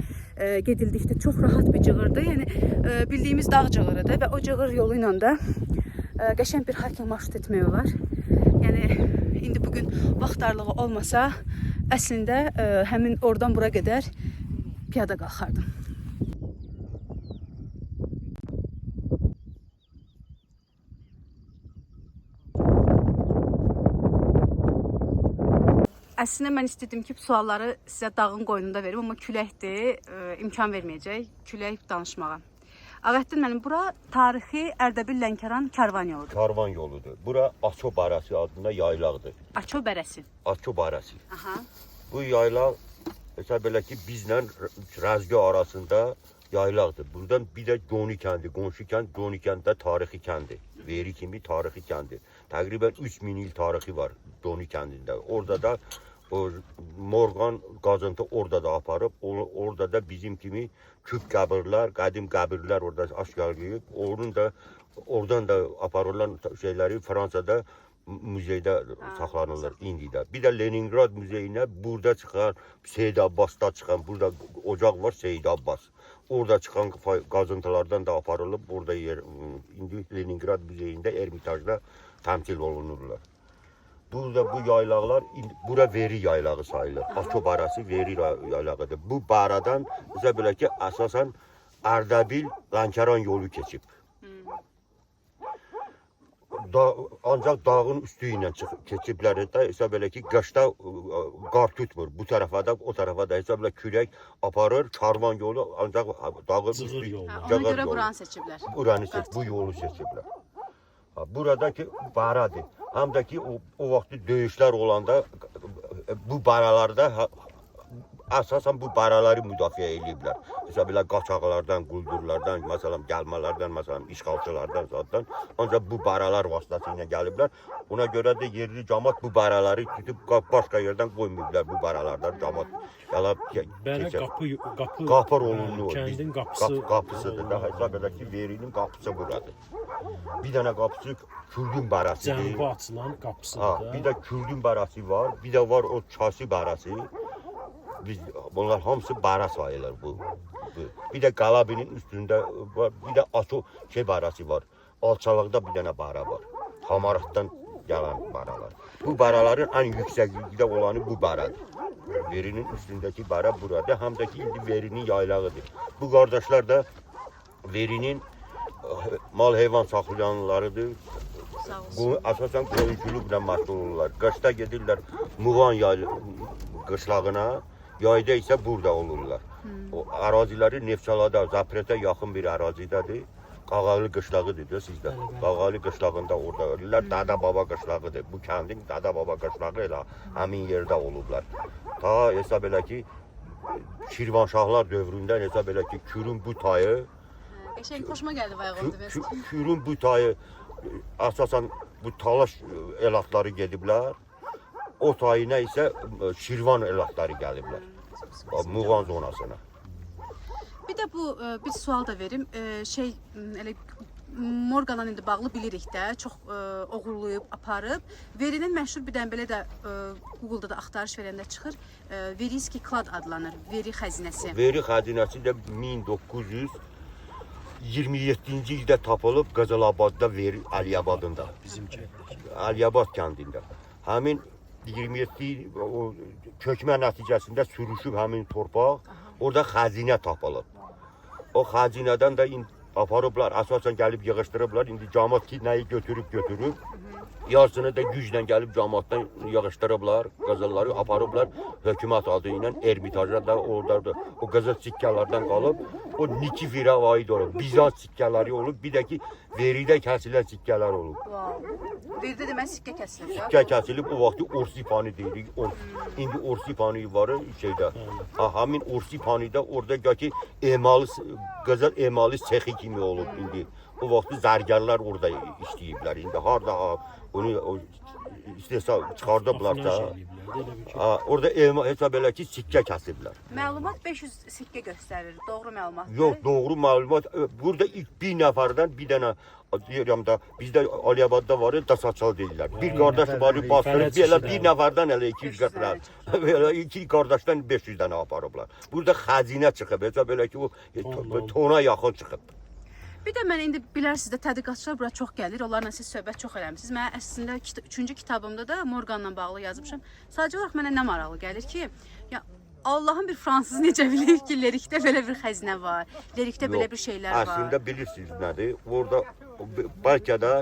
gedildikdə çox rahat bir cığırdır. Yəni bildiyimiz dağ cığırıdır və o cığır yolu ilə də qəşəng bir hiking marşrut etmək olar. Yəni indi bugün vaxt darlığı olmasa, əslində həmin oradan bura qədər piyada qalxardım. Əslində mən istədim ki, sualları sizə dağın qoynunda verim, amma küləkdir, imkan verməyəcək külək danışmağa. Ağaddin müəllim, bura tarixi Ərdəbil Lənkəran Kərvan yoludur. Karvan yoludur. Bura Aço Barəsi adında yaylaqdır. Aço bərəsi. Aço Barəsi. Aha. Bu yaylaq mesela belə ki bizlə Rəzgə arasında yaylaqdır. Buradan bir də Goni kəndi, qonşu kənd Goni kəndə tarixi kəndi. Veri kimi tarixi kəndi. Təqribən 3000 il tarixi var Goni kəndində. Orada da o Morgan qazıntı orada da aparıb, orada da bizim kimi küp qəbirlər, qədim qəbirlər orada aşkarlayıb, oradan da aparılan şeyləri Fransada muzeydə saxlanılır indi də. Bir də Leningrad muzeyinə burada çıxan, Seyid Abbasda çıxan, burada ocaq var Seyid Abbas. Orada çıxan qazıntılardan da aparılıb, burada indi Leningrad muzeyində Ermitajda təmsil olunurlar. Burada bu yaylaqlar, bura Veri yaylağı sayılır. Aço Barəsi Veri yaylağıdır. Bu baradan bizə belə ki, əsasən Ərdəbil Lənkəran yolu keçib. Ancaq dağın üstü ilə keçiblər də hesab elə ki, qışda qar tutmur. Bu tərəfə də, o tərəfə də hesab elə külək aparır, karvan yolu ancaq dağın üstü yolu. Ona görə buranı seçiblər. Bu yolu seçiblər. Buradakı baradır. Həm də ki, o vaxtı döyüşlər olanda bu baralarda əsasən bu baraları müdafiə ediblər. Hesab elə qaçaqlardan, quldurlardan, məsələn, gəlmələrdən, məsələn, işğalçılardan zaten. Ancaq bu baralar vasitəsilə gəliblər. Ona görə də yerli cəmaət bu baraları tutub başqa yerdən qoymayıblar bu baralardan cəmaət. Belə qapı rolunu, kəndin qapısı. Qapısıdır da, hesab elə ki, Verinin qapısı buradır. Bir dənə qapısı Kürdün barası. Cənuba açılan qapısıdır. Bir də Kürdün barası var, bir də var o Çasi barası. Bunlar hamısı bara sayılır bu. Bir də Qalabinin üstündə var, bir də Aço barası var. Alçalıqda bir dənə bara var. Hamaratdan gələn baralar. Bu baraların ən yüksəklikdə olanı bu baradır. Verinin üstündəki bara burada, həm də ki indi Verinin yaylağıdır. Bu qardaşlar da Verinin mal heyvan saxlayanlarıdır. Əsasən qoyunçuluqla məşğul olurlar. Qışda gedirlər Muğan qışlağına, yayda isə burada olurlar. O əraziləri Neftçalada, Zaprətə yaxın bir ərazidədir. Qağalı qışlağıdır da sizdə. Qağalı qışlağında orada ölürlər. Dada Baba qışlağıdır. Bu kəndin Dada Baba qışlağı elə həmin yerdə olublar. Ta hesab elə ki, Şirvanşahlar dövründə hesab elə ki, Kürün bu tayı Xoşuma gəldi bayaq. Kürün bu tayı əsasən bu talaş elatları gediblər. O tayına isə Şirvan elatları gəliblər. Muğan zonasına. Bir də bu bir sual da verim. Elə Morqanla indi bağlı bilirik də, çox oğurlayıb, aparıb. Verinin məşhur bir dənə belə də Google-da da axtarış verəndə çıxır. Veriski klad adlanır, veri xəzinəsi. Veri xəzinəsi də 1927-ci ildə tapılıb Qazalabadda veri Əliyabadında. Bizim kənddə. Əliyabad kəndində. Həmin 27 o kökmə nəticəsində sürüşüb həmin torpaq, orada xəzinə tapılıb. O xəzinədən də aparıblar, əsasən gəlib yığışdırıblar. İndi cəmaət ki, nəyi götürüb, yarısını da güclə gəlib cəmaətdən yığışdırıblar, qızılları aparıblar. Hökumət adı ilə Ermitaja da orada o qızıl sikkələrdən qalıb. O Nikiforə aid olub, Bizans sikkələri olub, bir də ki, veridə kəsilən sikkələr olub. Veridə demək sikkə kəsilir. Sikkə kəsilib, o vaxtı Orsipani deyirik. İndi Orsipani var şeydə. Həmin Orsipanidə orada ki, qızıl emalı sexi kimi olub indi. O vaxtı zərgərlər orada işləyiblər. İndi harda onu istehsal çıxardıblarsa, orada hesab elə ki, sikkə kəsiblər. Məlumat 500 sikkə göstərir. Doğru məlumat. Yox, doğru məlumat. Burada ilk bir nəfərdən bir dənə deyirəm də bizdə Aliyabadda var, Dasaçal deyirlər. Bir qardaş var, bastırıb belə bir nəfərdən elə 200 qəplər. Belə iki qardaşdan 500 dənə aparıblar. Burada xəzinə çıxıb, hesab elə ki, o tona yaxın çıxıb. Bir də mən indi bilərsiniz də tədqiqatçılar bura çox gəlir. Onlarla siz söhbət çox eləmisiniz. Mən əslində 3-cü kitabımda da Morqanla bağlı yazmışam. Sadəcə olaraq mənə nə maraqlı gəlir ki, ya Allahın bir fransız necə bilir ki, lerikdə belə bir xəzinə var, lerikdə belə bir şeylər var. Əslində bilirsiniz nədir? Orada bəlkə də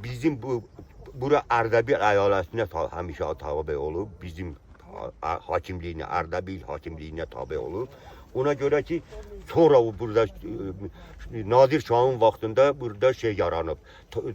bizim bura Ərdəbil əyalətinə həmişə tabe olub, bizim hakimliyinə, Ərdəbil hakimliyinə tabe olub. Ona görə ki, sonra burada Nadir Şahın vaxtında burada şey yaranıb,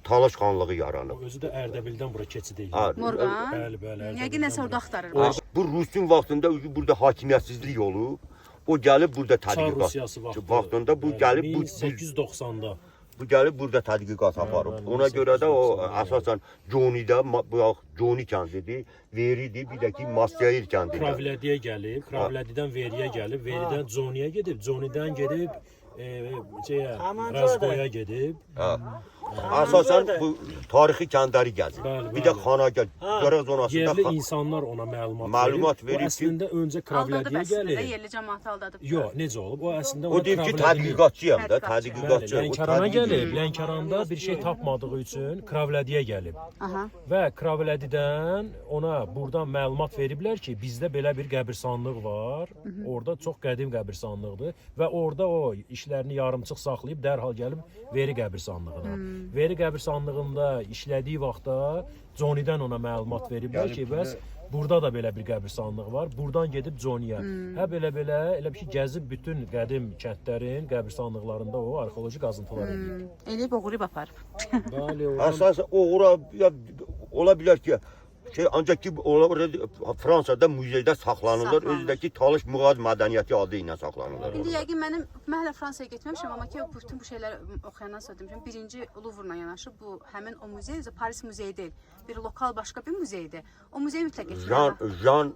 Talaş xanlığı yaranıb. Özü də Ərdəbildən bura keçid edir. Morqan? Bəli, bəli. Yəqin nəsə orada axtarır. Bu Rusun vaxtında burada hakimiyyətsizlik olub. O gəlib burada Çar tədqiqat Rusiyası vaxtında bu gəlib 1890-da. Bu gəlib burada tədqiqat aparıb. Ona görə də o əsasən Jonidə, bu Joni kəndidir, Veridir, bir də ki Masyayir kəndidir. Kravlədiyə gəlib, Kravlədidən Veriyə gəlib, Veridən Zoniyə gedib, Zonidən gedib Razgoya gedib. Əsasən bu tarixi kəndləri gəzir. Bir də xanagah, görə zonasında yerli insanlar ona məlumat verib. verib O əslində öncə Kravlədiyə əslində gəlib. yerli cəmaatı aldadıb. Yox, necə olub? O əslində o deyib ki, tədqiqatçıyam da, tədqiqatçı. Lənkərana gəlib, Lənkəranda bir şey tapmadığı üçün Kravlədiyə gəlib. Və Kravlədidən ona buradan məlumat veriblər ki, bizdə belə bir qəbirstanlıq var. Orada çox qədim qəbirstanlıqdır və orada o işlərini yarımçıq saxlayıb dərhal gəlib Veri qəbirstanlığına. Veri qəbirstanlığında işlədiyi vaxtda Jonidən ona məlumat veriblər ki, bəs burada da belə bir qəbirstanlıq var. Buradan gedib Joniyə. Elə bir şey gəzib bütün qədim kəndlərin qəbirstanlıqlarında o arxeoloji qazıntılar edir. Eləyib oğurub aparıb. Bəli, Əsasən oğura ola bilər ki, ancaq ki Fransada muzeydə saxlanılır, özüdəki Talış Muğaz mədəniyyəti adı ilə saxlanılır. İndi yəqin mən hələ Fransaya getməmişəm, amma ki bütün bu şeyləri oxuyandan sonra demişəm, birinci Louvre-la yanaşı bu həmin o muzey, Paris muzeyi deyil, bir lokal başqa bir muzeydir. O muzeyi mütləq getmək. Jan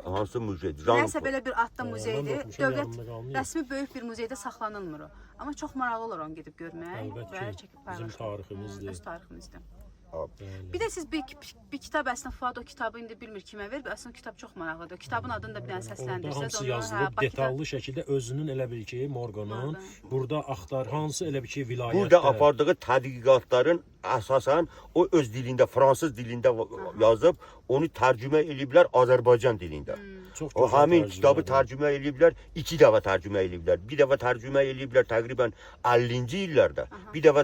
hansı muzeydir? Nəsə belə bir adda muzeydir. Dövlət rəsmi böyük bir muzeydə saxlanılmır o. Amma çox maraqlı olur onu gedib görmək və çəkib bizim paylaşmaq. tariximizdir. Öz tariximizdir. Bir də siz bir kitab əslində Fuad o kitabı indi bilmir kimə verib. Əslində kitab çox maraqlıdır. Kitabın adını da bir dənə səsləndirsəz Hamısı yazılıb detallı şəkildə özünün elə bil ki, Morqanın burada hansı elə bir ki vilayətdə. Burada apardığı tədqiqatların əsasən o öz dilində, fransız dilində yazıb, onu tərcümə ediblər Azərbaycan dilində. O həmin kitabı tərcümə ediblər, 2 dəfə tərcümə ediblər. Bir dəfə tərcümə ediblər təqribən 50-ci illərdə. Bir dəfə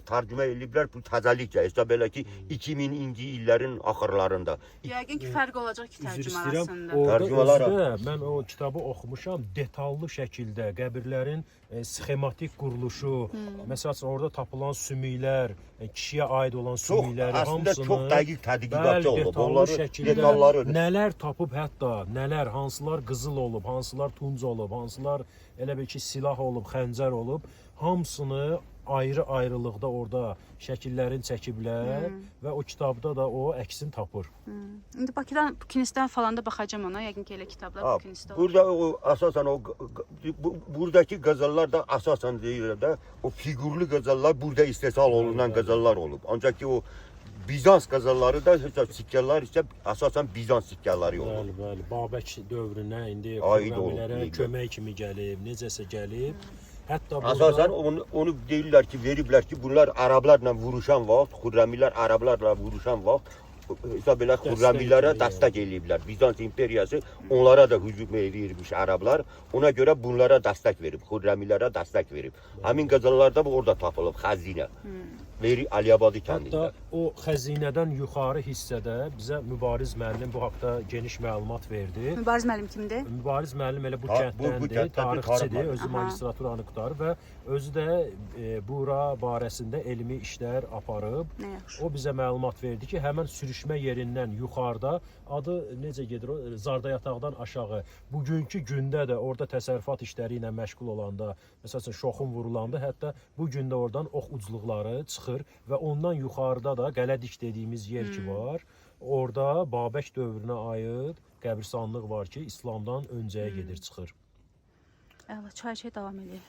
tərcümə ediblər bu təzəliklə, hesab elə ki 2000-ci illərin axırlarında. Yəqin ki fərq olacaq ki tərcümə arasında. Orada mən o kitabı oxumuşam, detallı şəkildə qəbirlərin sxematik quruluşu, məsələn orada tapılan sümüklər, kişiyə aid olan sümükləri hamısını çox dəqiq tədqiqatçı olub. Onları detalları nələr tapıb, hətta nələr, hansılar qızıl olub, hansılar tunc olub, hansılar elə bil ki silah olub, xəncər olub, hamısını ayrı-ayrılıqda orada şəkillərini çəkiblər və o kitabda da o əksini tapır. İndi Bakıdan Kinisdən falan da baxacağam ona. Yəqin ki elə kitablar Ha, bu Kinisdə olur. burada o asasen buradaki gazellar da asasen değil de o figürlü gazeller burada istehsal olunan gazeller olup. Ancak ki o Bizans gazelleri de sikkeler ise asasen Bizans sikkeleri olur. Bəli, bəli. Babək dövrünə indi Aid Xürrəmlərə olub. kömək kimi gəlib, necəsə gəlib. Hətta Asasen onu deyirlər ki, veriblər ki, bunlar Arablarla vuruşan vaxt, Xürrəmilər Arablarla vuruşan vaxt hesab elə Xürrəmilərə dəstək eləyiblər. Bizans imperiyası onlara da hücum edirmiş Arablar. Ona görə bunlara dəstək verib, Xürrəmilərə dəstək verib. Həmin qazalarda bu orada tapılıb xəzinə. Veri Aliyabadi kəndində. Hətta o xəzinədən yuxarı hissədə bizə Mübariz müəllim bu haqda geniş məlumat verdi. Mübariz müəllim kimdir? Mübariz müəllim elə bu Ha, bu kənddəndir, kənddəndir, tarixçidir, tarix özü magistraturanı qutarıb və özü də bura barəsində elmi işlər aparıb. Nə yaxşı. O bizə məlumat verdi ki, həmin sürüşmə yerindən yuxarıda adı necə gedir o Zardayataqdan aşağı. Bugünkü gündə də orada təsərrüfat işləri ilə məşğul olanda, məsələn şoxun vurulanda, hətta bu gün də oradan ox ucluqları çıxır və ondan yuxarıda da Qələdik dediyimiz yer ki var. Orada Babək dövrünə aid qəbirstanlıq var ki, İslamdan öncəyə gedir, çıxır. Əla, çay davam edir.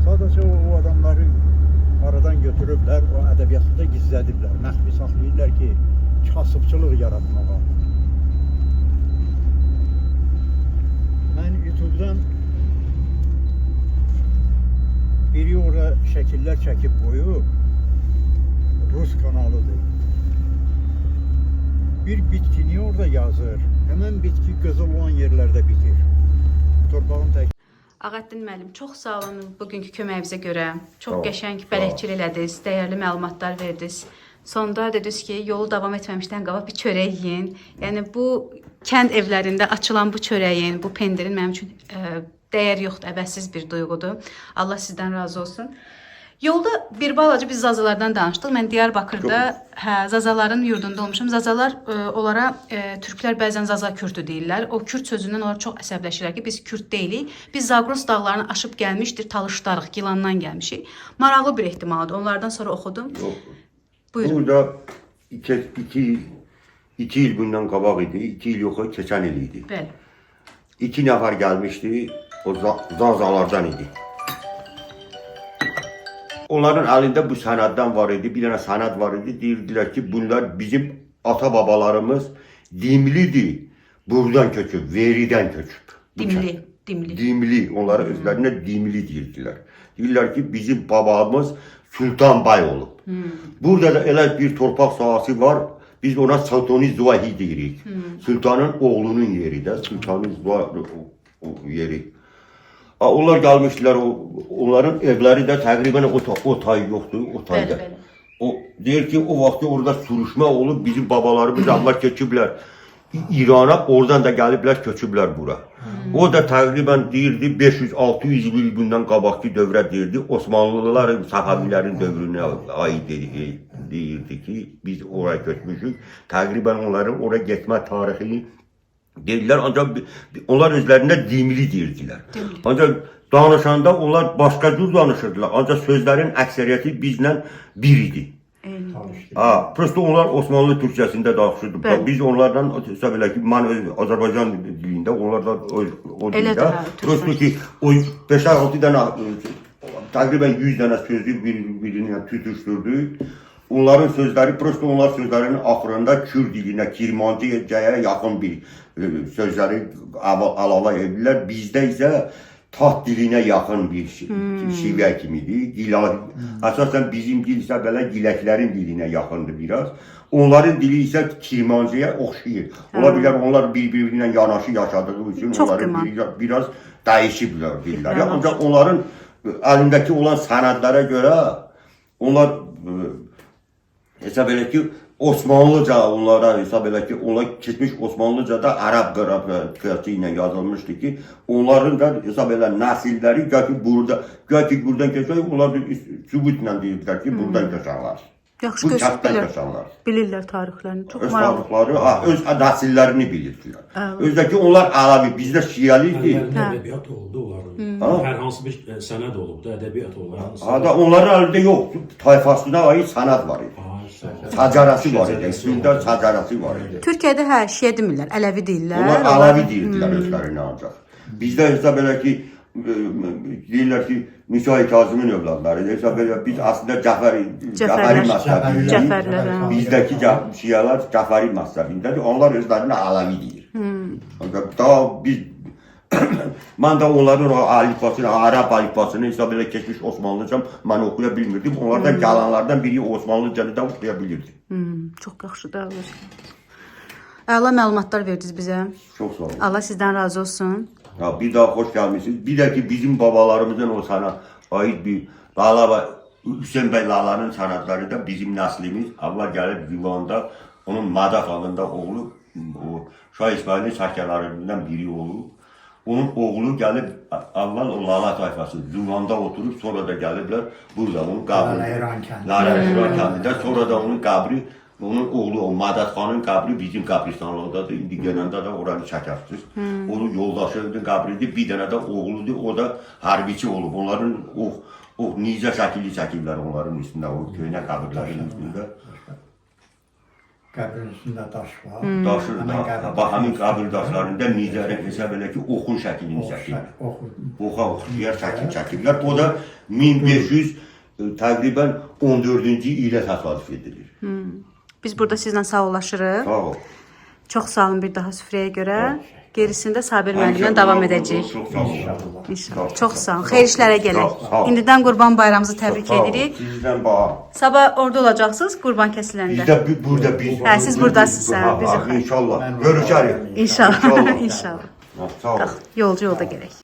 Sadəcə o adamları aradan götürüblər, o ədəbiyyatı da gizlədiblər. Məxfi saxlayırlar ki, kasıbçılıq yaratmağa. Mən YouTube-dan biri orada şəkillər çəkib qoyub, Rus kanalıdır. Bir bitkini orada yazır. Həmən bitki qızıl olan yerlərdə bitir. Torpağın tək. Ağaddin müəllim, çox sağ olun bugünkü köməyinizə görə. Çox Sağ ol, qəşəng sağ ol. bələdçilik elədiniz, dəyərli məlumatlar verdiniz. Sonda dediniz ki, yolu davam etməmişdən qabaq bir çörək yeyin. Yəni bu kənd evlərində açılan bu çörəyin, bu pendirin mənim üçün dəyər yoxdur, əvəzsiz bir duyğudur. Allah sizdən razı olsun. Yolda bir balaca biz Zazalardan danışdıq. Mən Diyarbakırda Zazaların yurdunda olmuşam. Zazalar onlara türklər bəzən Zaza kürdü deyirlər. O kürd sözündən onlar çox əsəbləşirlər ki, biz kürd deyilik. Biz Zagros dağlarını aşıb gəlmişdir, Talışdarıq, Gilandan gəlmişik. Maraqlı bir ehtimaldır. Onlardan sonra oxudum. Buyurun. Burada iki il bundan qabaq idi, 2 il yox, keçən il idi. Bəli. 2 nəfər gəlmişdi, o Zazalardan idi. Onların əlində bu sənəddən var idi, bir dənə sənəd var idi. Deyirdilər ki, bunlar bizim ata-babalarımız dimlidir. Buradan köçüb, veridən köçüb. Dimli. Dimli, onlara özlərinə dimli deyirdilər. Deyirlər ki, bizim babamız Sultan Bay olub. Burada da elə bir torpaq sahəsi var, biz ona Sultani Zuvahi deyirik. Sultanın oğlunun yeri də, Sultanın Zuvahi yeri. Onlar gəlmişdilər, onların evləri də təqribən o tay yoxdur, o tayda. O deyir ki, o vaxtı orada sürüşmə olub, bizim babalarımız onlar keçiblər İrana, oradan da gəliblər, köçüblər bura. O da təqribən deyirdi, 500-600 il bundan qabaqki dövrə deyirdi, Osmanlıların, Səfəvilərin dövrünə aid deyirdi ki, biz oraya köçmüşük. Təqribən onların oraya getmə tarixini deyirlər, ancaq onlar özlərində dimli deyirdilər. Ancaq danışanda onlar başqa cür danışırdılar. Ancaq sözlərin əksəriyyəti bizlə bir idi. Prosto onlar Osmanlı Türkçəsində danışırdılar. Biz onlardan, belə ki, mən Azərbaycan dilində, onlardan o dildə. Prosto ki, o 5-6 dənə, təqribən 100 dənə sözü birinə tutuşdurdu. Onların sözləri, prosto onlar sözlərinin axırında Kürd dilinə, Kirmancıya yaxın bir sözləri əlavə edirlər. Bizdə isə Tat dilinə yaxın bir şivə kimidir. Əsasən bizim dil isə belə giləklərin dilinə yaxındır biraz. Onların dili isə Kirmancıya oxşayır. Ola bilər onlar bir-birinə yanaşı yaşadığı üçün onların biraz dəyişiblər dillər. Ancaq onların əlindəki olan sənədlərə görə onlar hesab elə ki, Osmanlıca onlara hesab elə ki, onlar keçmiş Osmanlıcada Ərəb qıraqçı ilə yazılmışdı ki, onların da hesab elə nəsilləri gəki buradan keçər, onlar sübutla deyirlər ki, buradan keçərlər. Yaxşı Bu kənddən göstərirlər. keçərlər. Bilirlər tarixlərini. Çox Öz maraqlı. tarixləri, öz nəsillərini bilirdilər. Özdəki onlar Ərəbi, bizdə Şiəlikdir. Ədəbiyyat oldu onların. Hər hansı bir sənəd olubdu, ədəbiyyat oldu. Ada onların əlində yox, tayfasına aid sənəd var idi. Sacarası var idi, üstündə sacarası var idi. Türkiyədə hə, Şiə demirlər, Ələvi deyirlər. Onlar Ələvi deyirdilər özlərinə ancaq. Bizdə hesab elə ki, deyirlər ki, Müşahi Kazımın övladları. Hesab elə biz əslində Cəfəri məzhəbiyik. Cəfərlər, hə. Bizdəki şiələr Cəfəri məzhəbindədir. Onlar özlərinə Ələvi deyir. Daha biz mən də onların o alifasını, Ərəb alifasını hesab elə keçmiş Osmanlıca mən oxuya bilmirdim. Onlardan qalanlardan biri Osmanlıcanı da oxuya bilirdi. Çox yaxşıdır. Əla məlumatlar verdiniz bizə. Çox sağ olun. Allah sizdən razı olsun. Ya bir daha hoş gelmişsiniz. Bir de ki bizim babalarımızın o sana ait bir Lala var. Hüseyin Bey Lala'nın sanatları da bizim neslimiz. Allah gelip divanda onun Madat adında oğlu o Şah İsmail'in şarkılarından biri oğlu. Onun oğlu gelip Allah o Lala tayfası divanda oturup sonra da gelipler burada onun kabri. Lala Eran kendinde sonra da onun kabri onun oğlu o Madat Xanın kabri bizim kabristanlıqdadır. İndi gələndə də oranı çəkərsiniz. Onun yoldaşıdır, qabridir. Bir dənə də oğludur. O da hərbiçi olub. Onların nizə şəkili çəkiblər onların üstündə. O köynə qəbirlərin üstündə. Qəbrin üstündə daş var. Daşı da. Bax, həmin qəbir daşlarında nizərin hesab elə ki, oxun şəklini çəkiblər. Oxa oxuyar şəkil çəkiblər. O da 1500 təqribən 14-cü ilə təsadüf edilir. Biz burada sizlə sağollaşırıq. Sağ ol. Çox sağ olun bir daha süfrəyə görə. Gerisində Sabir müəllimlə davam edəcəyik. Çox sağ olun. İnşallah. Çox sağ olun. Xeyir işlərə gələk. Sağ ol. İndidən Qurban bayramımızı təbrik Sağ ol. edirik. Sizdən bax. Sabah orada olacaqsınız Qurban kəsiləndə. Bizdə burada biz. Hə, siz buradasınız, hə, bizi xeyr. İnşallah. Görüşərik. İnşallah. İnşallah. Sağ ol. Yolcu yolda gələk.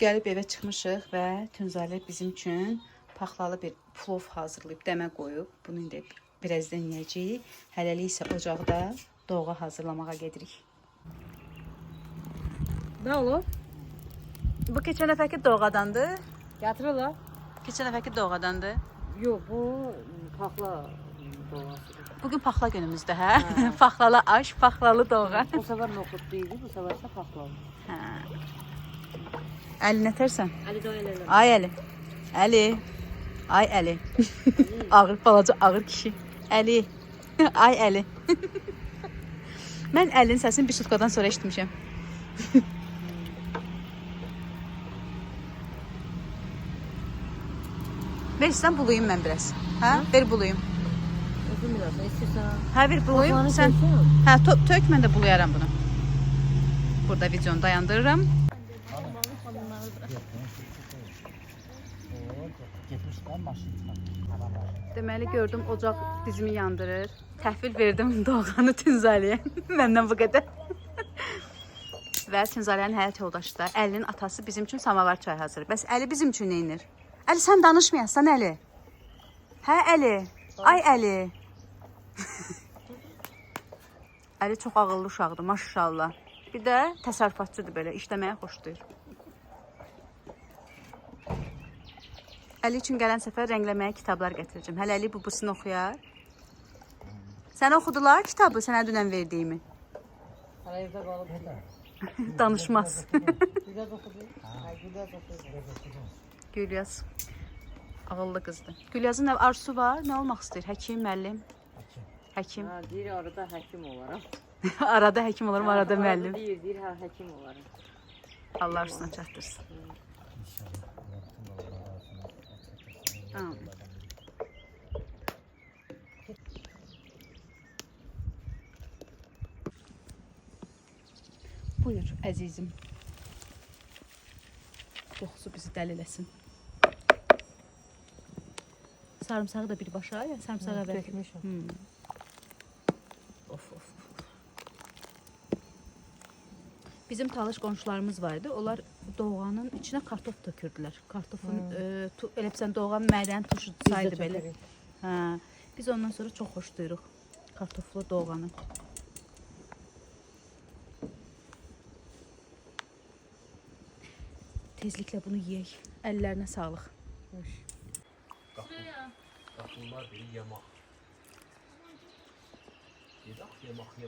Gəlib evə çıxmışıq və Tünzalə bizim üçün paxlalı bir plov hazırlayıb, dəmə qoyub. Bunu indi birazdan yeyəcəyik. Hələlik isə ocaqda doğğa hazırlamağa gedirik. Nə olub? Bu keçən dəfəki doğğadandır. Gətirirlər. Keçən dəfəki doğğadandır. Yox, bu paxla doğrasıdır. Bugün paxla günümüzdür, hə? Paxlalı aş, paxlalı doğğa. O səfər noxud idi, bu səfər isə paxlalı. Əli nətərsən? Əli də elə. Ay Əli. Əli. Ay Əli. Ağır, balaca ağır kişi. Əli. Ay Əli. Mən Əlinin səsini bir sutkadan sonra eşitmişəm. Ver istəyən bulayım mən biraz. Hə? Ver bulayım. Özün bilirsən, istəyirsən. Hə, ver bulayım. Sən. Hə, tök mən də bulayaram bunu. Burada videonu dayandırıram. Deməli gördüm ocaq dizimi yandırır. Təhvil verdim doğğanı Tünzaləyə. Məndən bu qədər. Və Tünzalənin həyat yoldaşı da Əlinin atası bizim üçün samavar çay hazırlayır. Bəs Əli bizim üçün nə edir? Əli sən danışmayasan Əli. Hə Əli. Ay Əli. Əli çox ağıllı uşaqdır maşallah. Bir də təsərrüfatçıdır belə, işləməyə xoşlayır. Əli üçün gələn səfər rəngləməyə kitablar gətirəcəm. Hələ Əli bubusunu oxuyar. Sən oxudular kitabı sənə dünən verdiyimi? Hələ evdə qalıb. Danışmaz. Güləz oxudu. Hə, Güləz oxudu. Gülyaz ağıllı qızdır. Gülyazın arzusu var. Nə olmaq istəyir? Həkim, müəllim? Həkim. Hə, deyir arada həkim olaram. Arada həkim olurum, arada müəllim. Deyir, hə, həkim olaram. Allah arzusuna çatdırsın. Amin. Buyur əzizim. Qoxusu bizi dəli eləsin. Sarımsağı da birbaşa, ya sarımsağı əvvəl Tökmüşəm. Of. Bizim Talış qonşularımız var idi. Onlar doğğanın içinə kartof tökürdülər. Kartofun elə bilsən doğğan mərənin turşu saydı belə. Hə. Biz ondan sonra çox xoşlayırıq kartoflu doğğanı. Tezliklə bunu yeyək. Əllərinə sağlıq. Qapınlar biri yamaq. Yedak yamaq.